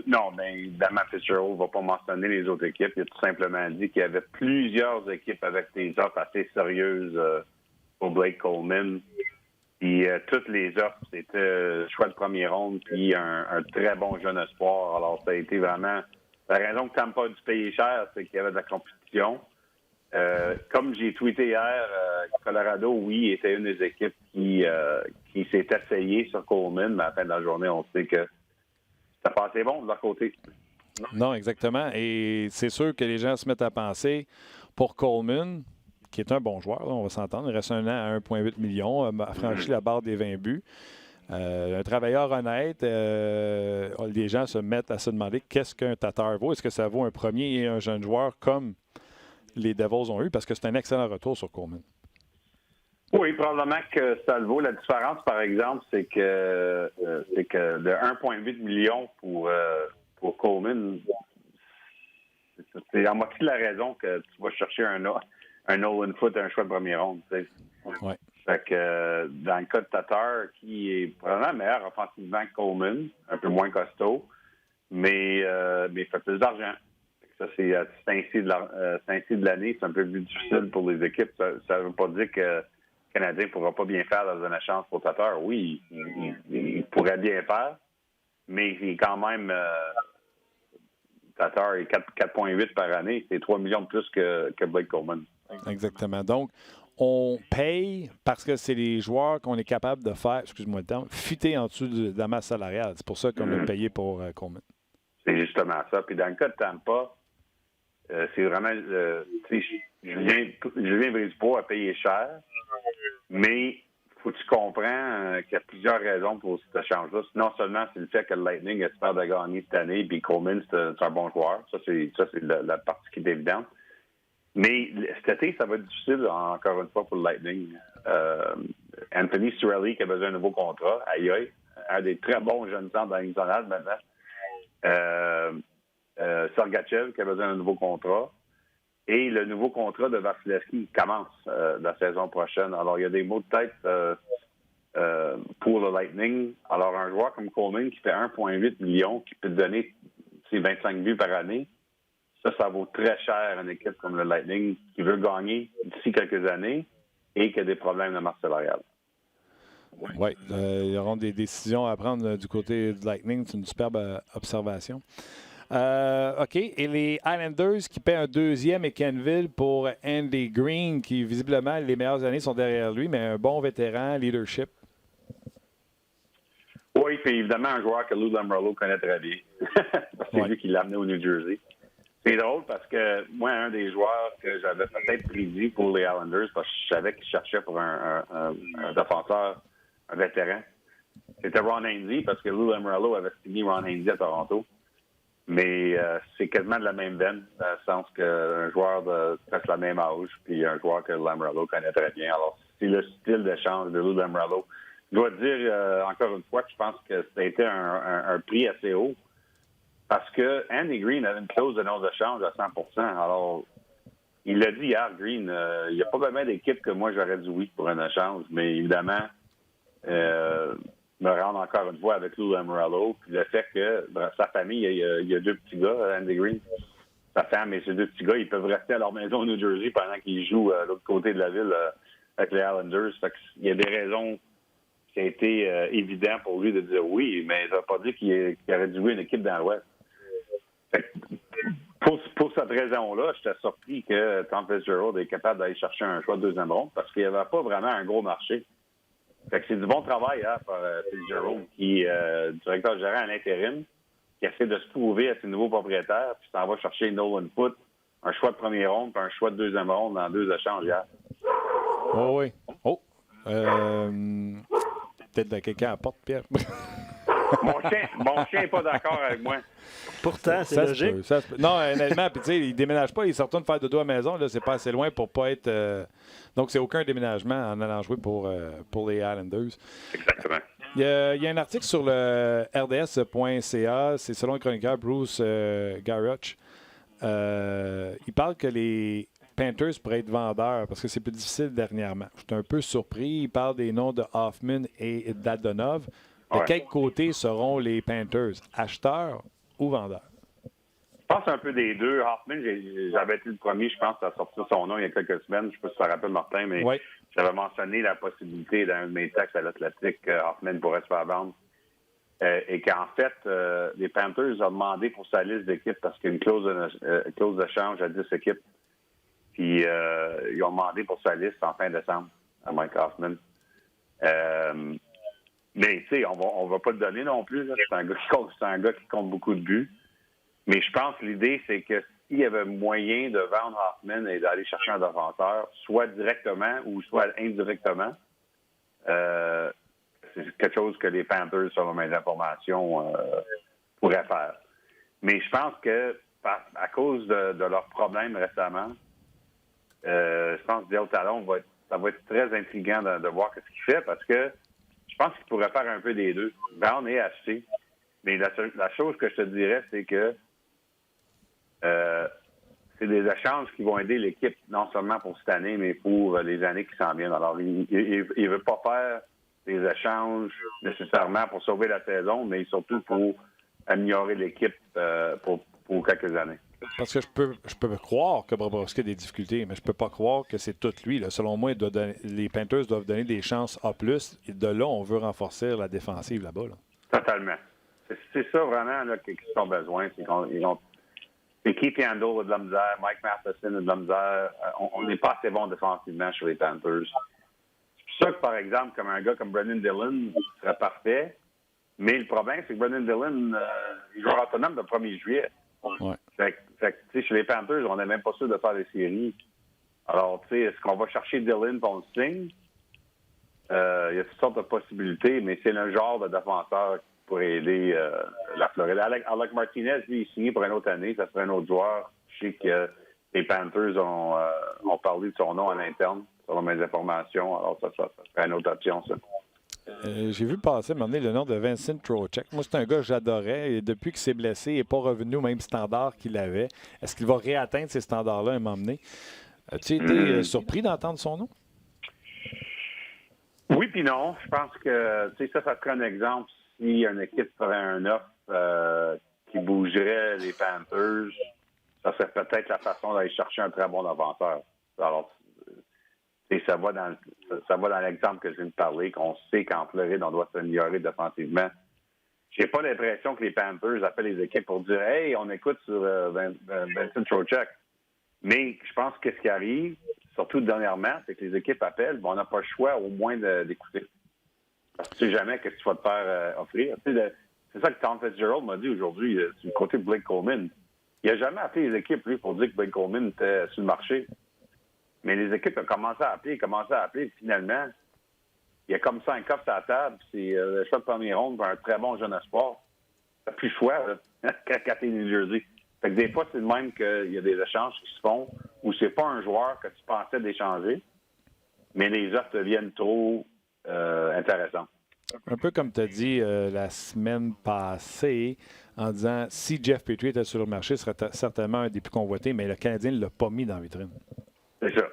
Non, bien évidemment, Fitzgerald ne va pas mentionner les autres équipes. Il a tout simplement dit qu'il y avait plusieurs équipes avec des offres assez sérieuses pour Blake Coleman. Puis toutes les offres, c'était choix de première ronde, puis un très bon jeune espoir. Alors, ça a été vraiment... La raison que Tampa a dû payer cher, c'est qu'il y avait de la compétition. Comme j'ai tweeté hier, Colorado, oui, était une des équipes qui s'est essayée sur Coleman, mais à la fin de la journée, on sait que ça passait bon de leur côté. Non, exactement. Et c'est sûr que les gens se mettent à penser pour Coleman, qui est un bon joueur, là, on va s'entendre. Il reste un an à 1,8 million, a franchi la barre des 20 buts. Un travailleur honnête, les gens se mettent à se demander qu'est-ce qu'un Tatar vaut. Est-ce que ça vaut un premier et un jeune joueur comme les Devils ont eu? Parce que c'est un excellent retour sur Coleman. Oui, probablement que ça le vaut. La différence, par exemple, c'est que de 1,8 million pour Coleman, c'est en moitié de la raison que tu vas chercher un Nolan Foote, un choix de première ronde. Ouais. Fait que dans le cas de Tatar, qui est probablement meilleur offensivement que Coleman, un peu moins costaud, mais il fait plus d'argent. Ça, c'est ainsi de l'année, c'est un peu plus difficile pour les équipes. Ça ne veut pas dire que le Canadien ne pourra pas bien faire dans une chance pour Tatar. Oui, il pourrait bien faire, mais il est quand même... Tatar est 4,8 par année. C'est 3 millions de plus que Blake Coleman. Exactement. Donc, on paye parce que c'est les joueurs qu'on est capable de faire, excuse-moi le terme, fitter en dessous de la masse salariale. C'est pour ça qu'on a payé pour Coleman. C'est justement ça. Puis dans le cas de Tampa, c'est vraiment... Julien Brisebois a payé cher, mais faut que tu comprends qu'il y a plusieurs raisons pour cet échange-là. Non seulement c'est le fait que le Lightning espère de gagner cette année, puis Coleman, c'est un bon joueur. Ça, c'est la partie qui est évidente. Mais cet été, ça va être difficile, encore une fois, pour le Lightning. Anthony Cirelli, qui a besoin d'un nouveau contrat, aïe, un des très bons jeunes centres dans la Ligue nationale maintenant. Sergachev, qui a besoin d'un nouveau contrat. Et le nouveau contrat de Vasilevski commence la saison prochaine. Alors, il y a des mots de tête pour le Lightning. Alors, un joueur comme Coleman qui fait 1,8 million, qui peut te donner ses 25 buts par année, ça vaut très cher à une équipe comme le Lightning qui veut gagner d'ici quelques années et qui a des problèmes de masse salariale. Oui, il y aura des décisions à prendre du côté du Lightning. C'est une superbe observation. OK. Et les Islanders qui paient un deuxième et Kenville pour Andy Green, qui visiblement, les meilleures années sont derrière lui, mais un bon vétéran, leadership. Oui, puis évidemment, un joueur que Lou Lamoriello connaît très bien. C'est lui qui l'a amené au New Jersey. C'est drôle parce que moi, un des joueurs que j'avais peut-être prédit pour les Islanders, parce que je savais qu'ils cherchaient pour un défenseur, un vétéran, c'était Ron Hainsey, parce que Lou Lamoriello avait signé Ron Hainsey à Toronto. Mais c'est quasiment de la même veine, dans le sens qu'un joueur de presque la même âge, puis un joueur que Lamoriello connaît très bien. Alors, c'est le style d'échange de Lou Lamoriello. Je dois dire, encore une fois, que je pense que ça a été un prix assez haut, parce que Andy Green avait une clause de non-échange à 100 %. Alors, il l'a dit hier, Green, il n'y a pas vraiment d'équipe que moi j'aurais dit oui pour un échange, mais évidemment, me rendre encore une fois avec Lou Lamoriello, puis le fait que sa famille, il y a deux petits gars, Andy Green, sa femme et ses deux petits gars, ils peuvent rester à leur maison au New Jersey pendant qu'ils jouent à l'autre côté de la ville avec les Islanders. Fait qu'il y a des raisons qui ont été évidentes pour lui de dire oui, mais ça ne veut pas dire qu'il aurait dû jouer une équipe dans l'Ouest. Pour cette raison-là, j'étais surpris que Tom Fitzgerald est capable d'aller chercher un choix de deuxième ronde parce qu'il n'y avait pas vraiment un gros marché. Fait que c'est du bon travail par Fitzgerald, qui est directeur gérant à l'intérim, qui essaie de se prouver à ses nouveaux propriétaires, puis s'en va chercher Nolan Foote, un choix de première ronde, puis un choix de deuxième ronde dans 2 échanges hier. Oh oui. Oh. Peut-être de quelqu'un à la porte, Pierre. Mon chien n'est pas d'accord avec moi. Pourtant, c'est logique. Non, honnêtement, puis tu sais, il ne déménage pas, il se retourne faire dodo à la maison. Là, c'est pas assez loin pour pas être. Donc, c'est aucun déménagement en allant jouer pour les Islanders. Exactement. Il y a un article sur le rds.ca, c'est selon le chroniqueur Bruce Garroch. Il parle que les Panthers pourraient être vendeurs parce que c'est plus difficile dernièrement. Je suis un peu surpris. Il parle des noms de Hoffman et d'Adonov. De quel côté seront les Panthers? Acheteurs ou vendeurs? Je pense un peu des deux. Hoffman, j'avais été le premier, je pense, à sortir son nom il y a quelques semaines. Je ne sais pas si ça rappelle Martin, mais j'avais mentionné la possibilité dans un de mes textes à l'Athletic qu'Hoffman pourrait se faire vendre. Et qu'en fait, les Panthers ont demandé pour sa liste d'équipes parce qu'il y a une clause d'échange à 10 équipes. Puis ils ont demandé pour sa liste en fin décembre à Mike Hoffman. Mais, tu sais, on va pas le donner non plus. Là. C'est un gars qui compte beaucoup de buts. Mais je pense que l'idée, c'est que s'il y avait moyen de vendre Hoffman et d'aller chercher un défenseur, soit directement ou soit indirectement, c'est quelque chose que les Panthers, selon mes informations, pourraient faire. Mais je pense que, à cause de leurs problèmes récemment, je pense que Dale Talon, ça va être très intriguant de voir ce qu'il fait parce que je pense qu'il pourrait faire un peu des deux. Vendre et acheter. Mais la chose que je te dirais, c'est que c'est des échanges qui vont aider l'équipe, non seulement pour cette année, mais pour les années qui s'en viennent. Alors, il ne veut pas faire des échanges nécessairement pour sauver la saison, mais surtout pour améliorer l'équipe pour quelques années. Parce que je peux croire que Bobrovski a des difficultés, mais je peux pas croire que c'est tout lui. Là. Selon moi, les Panthers doivent donner des chances A+. Et de là, on veut renforcer la défensive là-bas. Là. Totalement. C'est ça vraiment là, qu'ils ont besoin. C'est Et Keith Yandel a de la misère, Mike Matheson a de la misère. On n'est pas assez bon défensivement sur les Panthers. C'est pour ça que, par exemple, comme un gars comme Brendan Dillon serait parfait. Mais le problème, c'est que Brendan Dillon, il joue autonome le 1er juillet. Ouais. Fait que, chez les Panthers, on n'est même pas sûr de faire des séries. Alors, tu sais, est-ce qu'on va chercher Dillon pour le signe? Il y a toutes sortes de possibilités, mais c'est le genre de défenseur qui pourrait aider la Floride. Alec Martinez, lui, il est signé pour une autre année. Ça serait un autre joueur. Je sais que les Panthers ont parlé de son nom à l'interne, selon mes informations. Alors, ça serait une autre option, ça. J'ai vu passer, à un moment donné, le nom de Vincent Trocheck. Moi, c'est un gars que j'adorais. Et depuis qu'il s'est blessé, il n'est pas revenu au même standard qu'il avait. Est-ce qu'il va réatteindre ces standards-là à un moment donné? As-tu été surpris d'entendre son nom? Oui, puis non. Je pense que ça serait un exemple si une équipe ferait un offre qui bougerait les Panthers. Ça serait peut-être la façon d'aller chercher un très bon défenseur. Alors, ça va dans l'exemple que je viens de parler, qu'on sait qu'en Floride, on doit s'améliorer défensivement. J'ai pas l'impression que les Panthers appellent les équipes pour dire « Hey, on écoute sur Vincent Trocheck ». Mais je pense que ce qui arrive, surtout dernièrement, c'est que les équipes appellent, on n'a pas le choix au moins d'écouter. Parce que tu sais jamais ce que tu vas te faire offrir. C'est ça que Tom Fitzgerald m'a dit aujourd'hui du côté de Blake Coleman. Il n'a jamais appelé les équipes, lui, pour dire que Blake Coleman était sur le marché. Mais les équipes ont commencé à appeler, et finalement, il y a comme 5 offres à la table, c'est le choix de première ronde pour un très bon jeune espoir. T'as plus le choix, qu'à t'es New Jersey. Fait que des fois, c'est de même qu'il y a des échanges qui se font où c'est pas un joueur que tu pensais d'échanger, mais les offres deviennent trop intéressantes. Un peu comme tu as dit la semaine passée, en disant si Jeff Petrie était sur le marché, ce serait certainement un des plus convoités, mais le Canadien ne l'a pas mis dans la vitrine. C'est ça.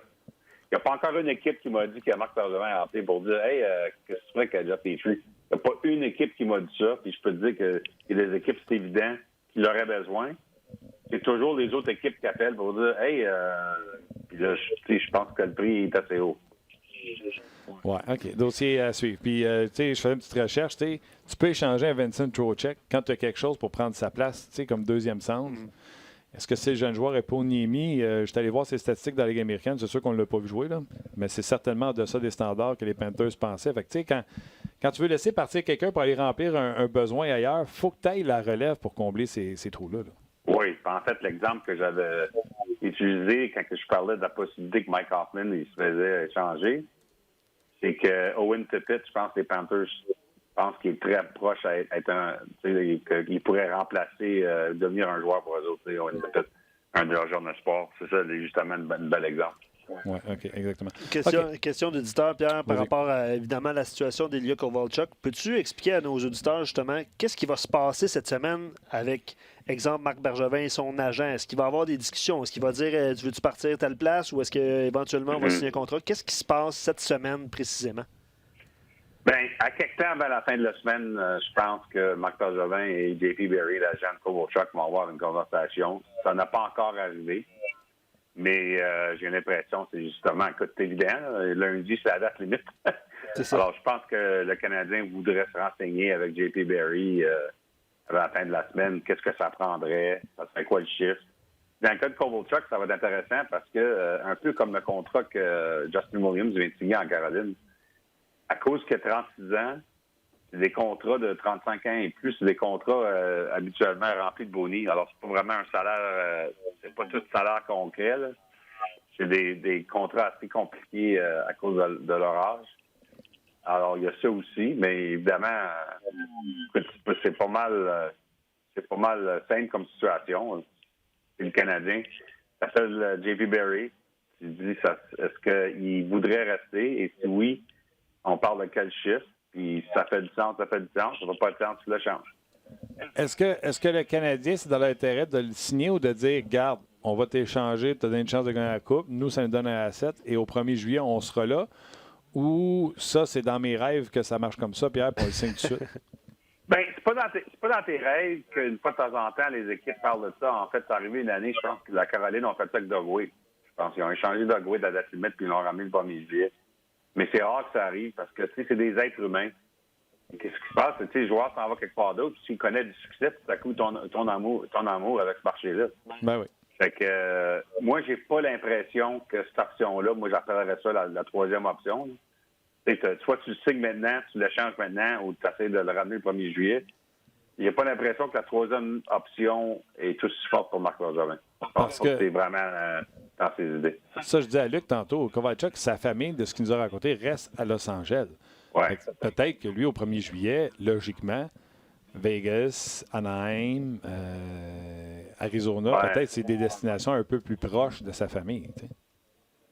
Il n'y a pas encore une équipe qui m'a dit que Marc Bergevin a appelé pour dire « Hey, qu'est-ce que tu ferais qu'à Jeff Petrie? » Il n'y a pas une équipe qui m'a dit ça, puis je peux te dire qu'il y a des équipes, c'est évident, qui l'auraient besoin. C'est toujours les autres équipes qui appellent pour dire « Hey, puis là, je pense que le prix est assez haut. » Oui, OK. Dossier à suivre. Puis, tu sais, je faisais une petite recherche. Tu peux échanger un Vincent Trocheck quand tu as quelque chose pour prendre sa place, tu sais, comme deuxième centre. Est-ce que c'est le jeune joueur Eponiemi? Je suis allé voir ses statistiques dans la Ligue américaine. C'est sûr qu'on ne l'a pas vu jouer, là. Mais c'est certainement de ça des standards que les Panthers pensaient. Fait que, tu sais, quand tu veux laisser partir quelqu'un pour aller remplir un besoin ailleurs, il faut que tu ailles la relève pour combler ces trous-là. Là. Oui, en fait, l'exemple que j'avais utilisé quand je parlais de la possibilité que Mike Hoffman il se faisait échanger, c'est que Owen Tippett, je pense que les Panthers pensent qu'il est très proche à être qu'il pourrait remplacer, devenir un joueur pour eux autres. Owen Tippett, un de leurs jeunes de sport. C'est ça, justement, un bel exemple. Oui, OK, exactement. Question d'auditeur, Pierre, par rapport à, évidemment, la situation d'Ilya Kovalchuk. Peux-tu expliquer à nos auditeurs, justement, qu'est-ce qui va se passer cette semaine avec, exemple, Marc Bergevin et son agent? Est-ce qu'il va y avoir des discussions? Est-ce qu'il va dire, tu veux-tu partir à telle place ou est-ce qu'éventuellement on va signer un contrat? Qu'est-ce qui se passe cette semaine, précisément? Bien, à quelque temps avant la fin de la semaine, je pense que Marc Bergevin et JP Barry, l'agent de Kovalchuk, vont avoir une conversation. Ça n'a pas encore arrivé. Mais j'ai l'impression, c'est justement, écoute, c'est évident. Lundi, c'est la date limite. C'est ça. Alors, je pense que le Canadien voudrait se renseigner avec JP Barry à la fin de la semaine. Qu'est-ce que ça prendrait? Ça serait quoi le chiffre? Dans le cas de Kovalchuk, ça va être intéressant parce que, un peu comme le contrat que Justin Williams vient de signer en Caroline, à cause qu'il a 36 ans, c'est des contrats de 35 ans et plus, c'est des contrats habituellement remplis de bonus. Alors, c'est pas vraiment un salaire, c'est pas tout salaire concret, là. C'est des contrats assez compliqués à cause de leur âge. Alors, il y a ça aussi, mais évidemment, c'est pas mal simple comme situation. C'est le Canadien. Ça s'appelle JP Barry. Tu dis, est-ce qu'il voudrait rester? Et si oui, on parle de quel chiffre? Puis ça fait du sens, ça fait du sens. Ça ne va pas de sens, tu le changes. Est-ce que le Canadien, c'est dans l'intérêt de le signer ou de dire, garde, on va t'échanger, tu as donné une chance de gagner la Coupe, nous, ça nous donne un asset, et au 1er juillet, on sera là? Ou ça, c'est dans mes rêves que ça marche comme ça, Pierre, pour le signe tout de suite? Bien, c'est pas dans tes rêves qu'une fois de temps en temps, les équipes parlent de ça. En fait, c'est arrivé une année, je pense que la Caroline ont fait ça avec Doug Weight. Je pense qu'ils ont échangé Doug Weight à la date limite, puis ils l'ont ramené le 1er juillet. Mais c'est rare que ça arrive parce que, tu sais, c'est des êtres humains. qu'est-ce qui se passe? Tu sais, le joueur s'en va quelque part d'autre. S'il connaît du succès, tout à coup, ton amour avec ce marché-là. Ben oui. Fait que moi, j'ai pas l'impression que cette option-là, moi, j'appellerais ça la troisième option. Soit tu le signes maintenant, tu le changes maintenant, ou tu essaies de le ramener le 1er juillet. Il n'y a pas l'impression que la troisième option est aussi forte pour Marc Bergevin. Je pense que c'est vraiment dans ses idées. Ça, je dis à Luc tantôt, Kovalchuk, sa famille, de ce qu'il nous a raconté, reste à Los Angeles. Ouais. Peut-être que lui, au 1er juillet, logiquement, Vegas, Anaheim, Arizona, peut-être c'est des destinations un peu plus proches de sa famille. T'sais.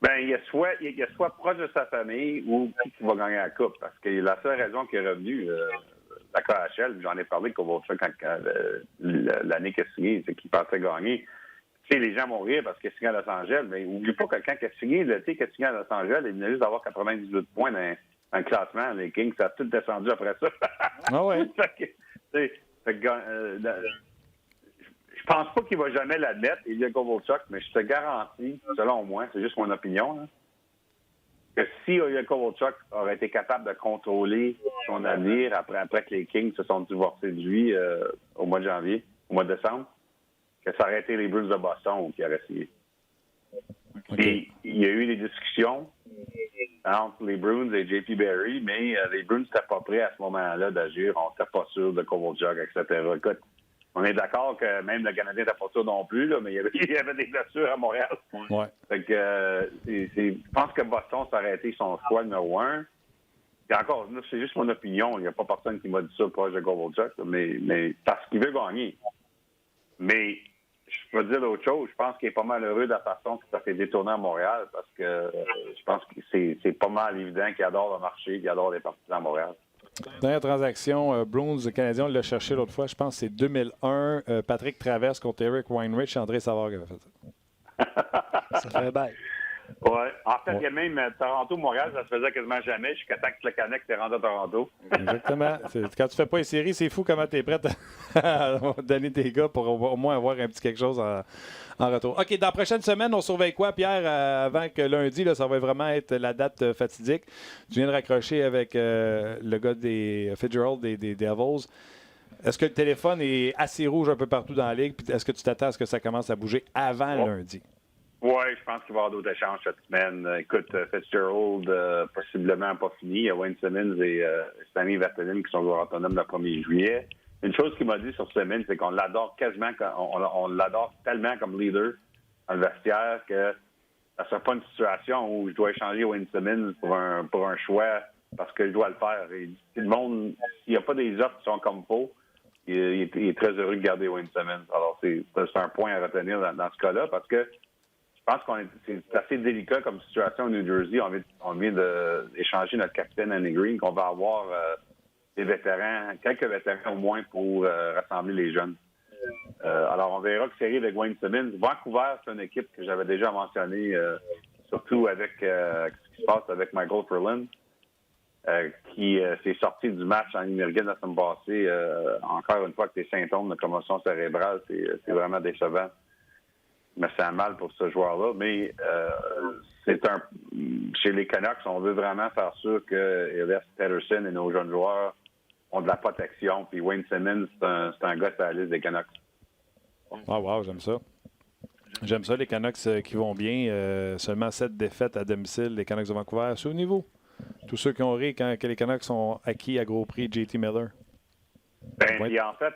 Ben, il est soit proche de sa famille ou qui va gagner la Coupe. Parce que la seule raison qu'il est revenu, la KHL, j'en ai parlé quand l'année qu'il a signé, c'est qu'il pensait gagner. Tu sais, les gens vont rire parce qu'il a signé à Los Angeles, mais n'oublie pas que quand il a signé, l'été qu'il a signé à Los Angeles, il venait juste d'avoir 98 points dans le classement. Les Kings, ça a tout descendu après ça. Ah ouais? Je pense pas qu'il va jamais l'admettre, Ilya Kovalchuk, mais je te garantis, selon moi, c'est juste mon opinion, là, que si Ilya Kovalchuk aurait été capable de contrôler son avenir après que les Kings se sont divorcés de lui au mois de janvier, au mois de décembre, que ça aurait été les Bruins de Boston qui auraient signé. Okay. Et il y a eu des discussions entre les Bruins et JP Barry, mais les Bruins n'étaient pas prêts à ce moment-là d'agir. On n'était pas sûr de Kovalchuk, etc. Écoute, on est d'accord que même le Canadien n'était pas sûr non plus, là, mais il y avait des blessures à Montréal. Ouais. Fait que, je pense que Boston, ça aurait été son choix numéro 1. Et encore, là, c'est juste mon opinion. Il n'y a pas personne qui m'a dit ça proche de Kovalchuk, mais parce qu'il veut gagner. Mais je peux dire l'autre chose. Je pense qu'il est pas mal heureux de la façon que ça s'est détourné à Montréal parce que je pense que c'est pas mal évident qu'il adore le marché, qu'il adore les partisans à Montréal. Dernière transaction, Bruins, le Canadien, on l'a cherché l'autre fois. Je pense que c'est 2001. Patrick Traverse contre Eric Weinrich. André Savard qui avait fait ça. Ça fait bail. Ouais. En fait, il y a même Toronto-Montréal, ça se faisait quasiment jamais jusqu'à temps que le Canucks t'es rendu à Toronto. Exactement. Quand tu fais pas une série, c'est fou comment tu es prêt à donner tes gars pour au moins avoir un petit quelque chose en retour. OK, dans la prochaine semaine, on surveille quoi, Pierre, avant que lundi, là, ça va vraiment être la date fatidique. Tu viens de raccrocher avec le gars des Fitzgerald des Devils. Est-ce que le téléphone est assez rouge un peu partout dans la ligue? Puis est-ce que tu t'attends à ce que ça commence à bouger avant lundi? Oui, je pense qu'il va y avoir d'autres échanges cette semaine. Écoute, Fitzgerald, possiblement pas fini. Il y a Wayne Simmons et Sami Vatanen qui sont joueurs autonomes le 1er juillet. Une chose qu'il m'a dit sur Simmons, c'est qu'on l'adore quasiment, on l'adore tellement comme leader dans le vestiaire que ça ne sera pas une situation où je dois échanger Wayne Simmons pour un choix parce que je dois le faire. Et si le monde, s'il n'y a pas des offres qui sont comme faux, il est très heureux de garder Wayne Simmons. Alors, c'est un point à retenir dans ce cas-là parce que je pense c'est assez délicat comme situation au New Jersey. On vient d'échanger notre capitaine Annie Green, qu'on va avoir des vétérans, quelques vétérans au moins pour rassembler les jeunes. Alors, on verra que série avec Wayne Simmons. Vancouver, c'est une équipe que j'avais déjà mentionnée, surtout avec ce qui se passe avec Michael Ferland, qui s'est sorti du match en américaine la semaine passée. Encore une fois, avec des symptômes de commotion cérébrale, c'est vraiment décevant. Mais c'est un mal pour ce joueur-là. Mais chez les Canucks, on veut vraiment faire sûr que Elias Pettersson et nos jeunes joueurs ont de la protection. Puis Wayne Simmons, c'est un gars sur la liste des Canucks. Ah, wow, j'aime ça. J'aime ça, les Canucks qui vont bien. Seulement 7 défaites à domicile, les Canucks de Vancouver. C'est au niveau. Tous ceux qui ont ri quand les Canucks sont acquis à gros prix, JT Miller. Et en fait,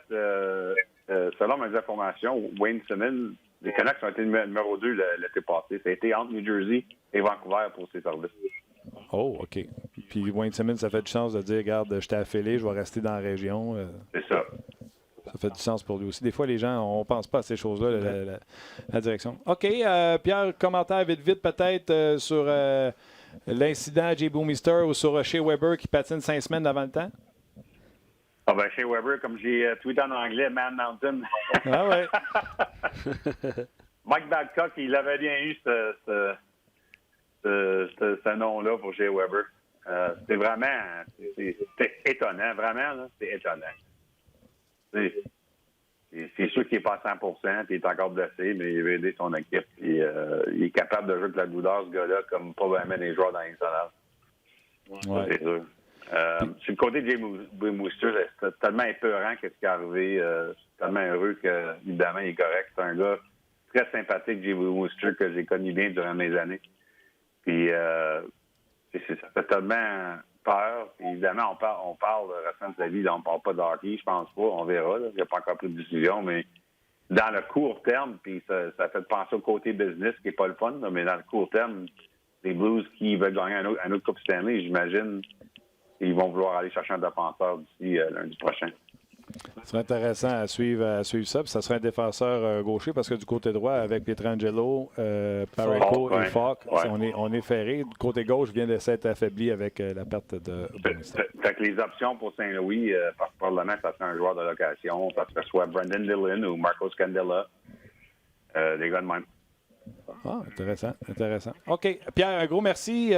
selon mes informations, Wayne Simmons, les Canucks ont été numéro 2 l'été passé. Ça a été entre New Jersey et Vancouver pour ses services. Oh, OK. Puis Wayne Simmons, ça fait du sens de dire, regarde, je t'ai affilé, je vais rester dans la région. C'est ça. Ça fait du sens pour lui aussi. Des fois, les gens, on ne pense pas à ces choses-là, la direction. OK. Pierre, commentaire vite peut-être sur l'incident à Jay Bouwmeester ou sur Shea Weber qui patine 5 semaines avant le temps? Ah ben, Shea Weber, comme j'ai tweeté en anglais, Man Mountain. Ah ouais. Mike Babcock, il avait bien eu ce nom-là pour Shea Weber. C'était vraiment c'était étonnant, vraiment, là, c'est étonnant. C'est sûr qu'il n'est pas à 100%, puis il est encore blessé, mais il veut aider son équipe. Puis, il est capable de jouer avec la douleur, ce gars-là, comme pas vraiment les joueurs dans l'international. Ouais. C'est sûr. Sur le côté de Jay Mooster, c'est tellement épeurant qu'est-ce qui est arrivé. Je suis tellement heureux que, évidemment, il est correct. C'est un gars très sympathique, Jay Mooster, que j'ai connu bien durant mes années. Puis, ça fait tellement peur. Puis, évidemment, on parle de restant de sa vie. Là, on ne parle pas de hockey, je pense pas. On verra. Là. Il n'y a pas encore pris de décision, mais dans le court terme, puis ça fait penser au côté business, qui n'est pas le fun, là, mais dans le court terme, les Blues qui veulent gagner un autre Coupe Stanley, j'imagine qu'ils vont vouloir aller chercher un défenseur d'ici lundi prochain. Ce serait intéressant à suivre ça. Puis ça serait un défenseur gaucher parce que du côté droit, avec Pietrangelo, Parayko et Falk, on est ferré. Du côté gauche vient de s'être affaibli avec la perte de Bonister. Fait que les options pour Saint-Louis, probablement, ça serait un joueur de location. Ça serait soit Brendan Dillon ou Marco Scandella. Des gars de même. Ah, intéressant. OK. Pierre, un gros merci.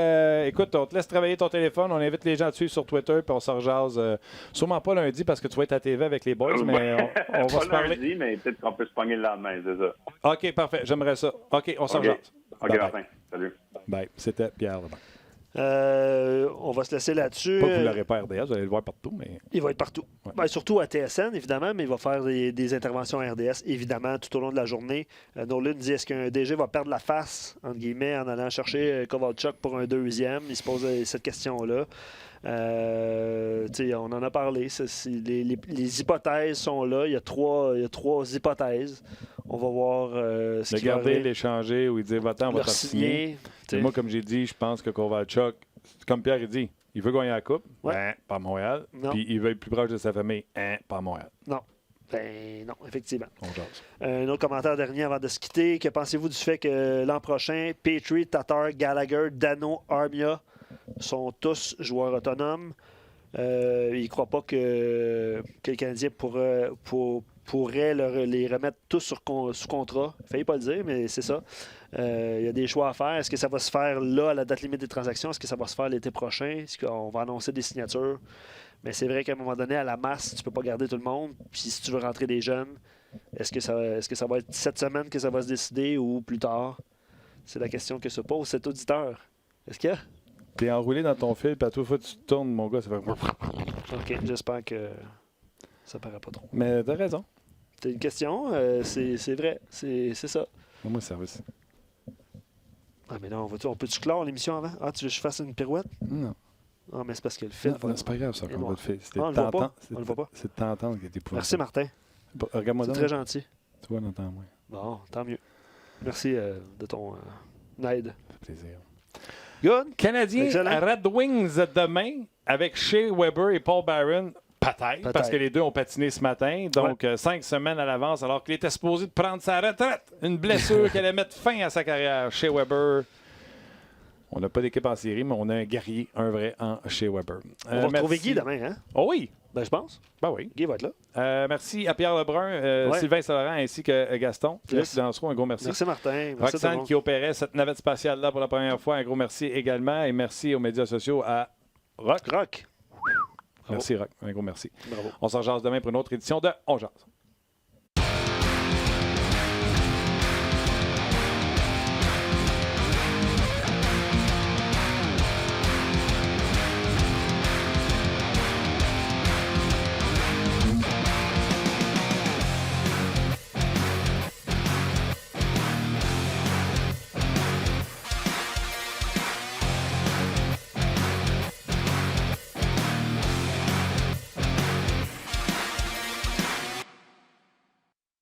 Écoute, on te laisse travailler ton téléphone. On invite les gens à te suivre sur Twitter, puis on se rejase. Sûrement pas lundi parce que tu vas être à TV avec les boys, mais on va se parler. Pas lundi, mais peut-être qu'on peut se pogner le lendemain, c'est ça. OK, parfait. J'aimerais ça. OK, on se rejase. OK, Martin. Salut. Bye. C'était Pierre Leblanc. On va se laisser là-dessus. Pas que vous l'aurez pas RDS, vous allez le voir partout, mais... Il va être partout. Ouais. Ben, surtout à TSN, évidemment, mais il va faire des interventions à RDS, évidemment, tout au long de la journée. Nolan dit, est-ce qu'un DG va perdre la face, entre guillemets, en allant chercher Kovalchuk pour un deuxième? Il se pose cette question-là. On en a parlé. Les hypothèses sont là. Il y a trois hypothèses. On va voir ce qui va garder, l'échanger ou il dit va-t'en, on va t'en signer. Moi, comme j'ai dit, je pense que Kovalchuk, comme Pierre il dit, il veut gagner la Coupe, pas à Montréal. Puis il veut être plus proche de sa famille, pas à Montréal. Non. Ben non, effectivement. On jase. Un autre commentaire dernier avant de se quitter. Que pensez-vous du fait que l'an prochain, Petrie, Tatar, Gallagher, Dano, Armia sont tous joueurs autonomes? Il ne croit pas que le Canadien pourrait les remettre tous sous contrat. Il ne fallait pas le dire, mais c'est ça. Il y a des choix à faire. Est-ce que ça va se faire là, à la date limite des transactions? Est-ce que ça va se faire l'été prochain? Est-ce qu'on va annoncer des signatures? Mais c'est vrai qu'à un moment donné, à la masse, tu ne peux pas garder tout le monde. Puis si tu veux rentrer des jeunes, est-ce que ça va être cette semaine que ça va se décider ou plus tard? C'est la question que se pose cet auditeur. Est-ce qu'il y a? T'es enroulé dans ton fil, puis à toute fois que tu tournes, mon gars, ça fait... OK, j'espère que ça paraît pas trop. Mais t'as raison. C'est une question, c'est vrai, c'est ça. Moi, service. Ah, mais là, on peut-tu clore l'émission avant? Ah, tu veux que je fasse une pirouette? Non. Ah, mais c'est parce que le fil... Non, c'est pas grave, ça, qu'on va le faire. On le voit pas. On le voit pas. C'est de t'entendre qui est épouvantable. Merci, Martin. Regarde-moi c'est très gentil. Tu vois, on entend moins. Bon, tant mieux. Merci de ton aide. Ça fait plaisir. Good. Canadien Red Wings demain avec Shea Weber et Paul Barron. Peut-être, parce que les deux ont patiné ce matin. Donc, 5 semaines à l'avance, alors qu'il était supposé de prendre sa retraite. Une blessure qui allait mettre fin à sa carrière. Shea Weber. On n'a pas d'équipe en série, mais on a un guerrier, un vrai, en Shea Weber. On va retrouver Guy demain, hein? Oh oui. Ben, je pense. Ben oui. Guy va être là. Merci à Pierre Lebrun, Sylvain Saint-Laurent ainsi que Gaston. Luc Dansereau, un gros merci. Merci Martin. Merci Roxane qui opérait cette navette spatiale-là pour la première fois, un gros merci également. Et merci aux médias sociaux à Rock. Rock. Merci Rock, un gros merci. Bravo. On se rejase demain pour une autre édition de On Jase.